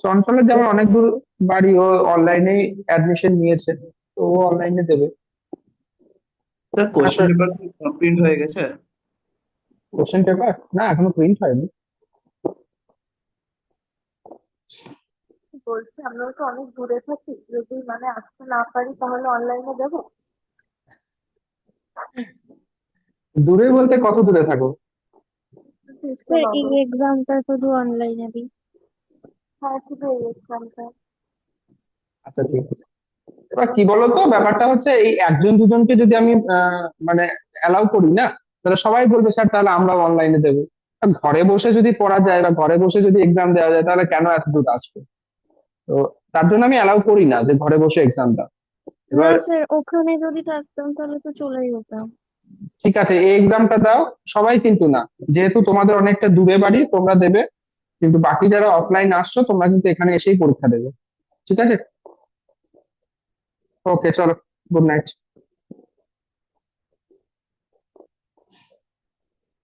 চঞ্চলের যেমন অনেক দূর বাড়ি, ও অনলাইনে অ্যাডমিশন নিয়েছে, তো ও অনলাইনে দেবে। স্যার কোশ্চেন পেপার প্রিন্ট হয়ে গেছে? কোশ্চেন পেপার না, এখনো প্রিন্ট হয়নি। বলছি আমরা তো অনেক দূরে থাকি, যদি মানে আসতে না পারি তাহলে অনলাইনে দেবো? দূরে বলতে কত দূরে থাকো? স্যার এই এক্সামটা শুধু অনলাইনে দিই। হ্যাঁ শুধু এই এক্সামটা। আচ্ছা ঠিক আছে। এবার কি বলতো, ব্যাপারটা হচ্ছে এই একজন দুজনকে যদি আমি মানে অ্যালাউ করি না, তাহলে সবাই বলবে স্যার তাহলে আমরা অনলাইনে দেবো। আর ঘরে বসে যদি পড়া যায় বা ঘরে বসে যদি এক্সাম দেওয়া যায়, তাহলে কেন এত দূর আসবে? তো তার জন্য আমি অ্যালাউ করি না যে ঘরে বসে এক্সাম দাও। না এবার স্যার, ওখানে যদি থাকতাম তাহলে তো চলেই যেতাম। ঠিক আছে, এই এক্সামটা দাও, সবাই কিন্তু না, যেহেতু তোমাদের অনেকটা দূরে বাড়ি তোমরা দেবে, কিন্তু বাকি যারা অফলাইন আসছো তোমরা কিন্তু এখানে এসেই পরীক্ষা দেবে। ঠিক আছে, ওকে চলো, গুড নাইট।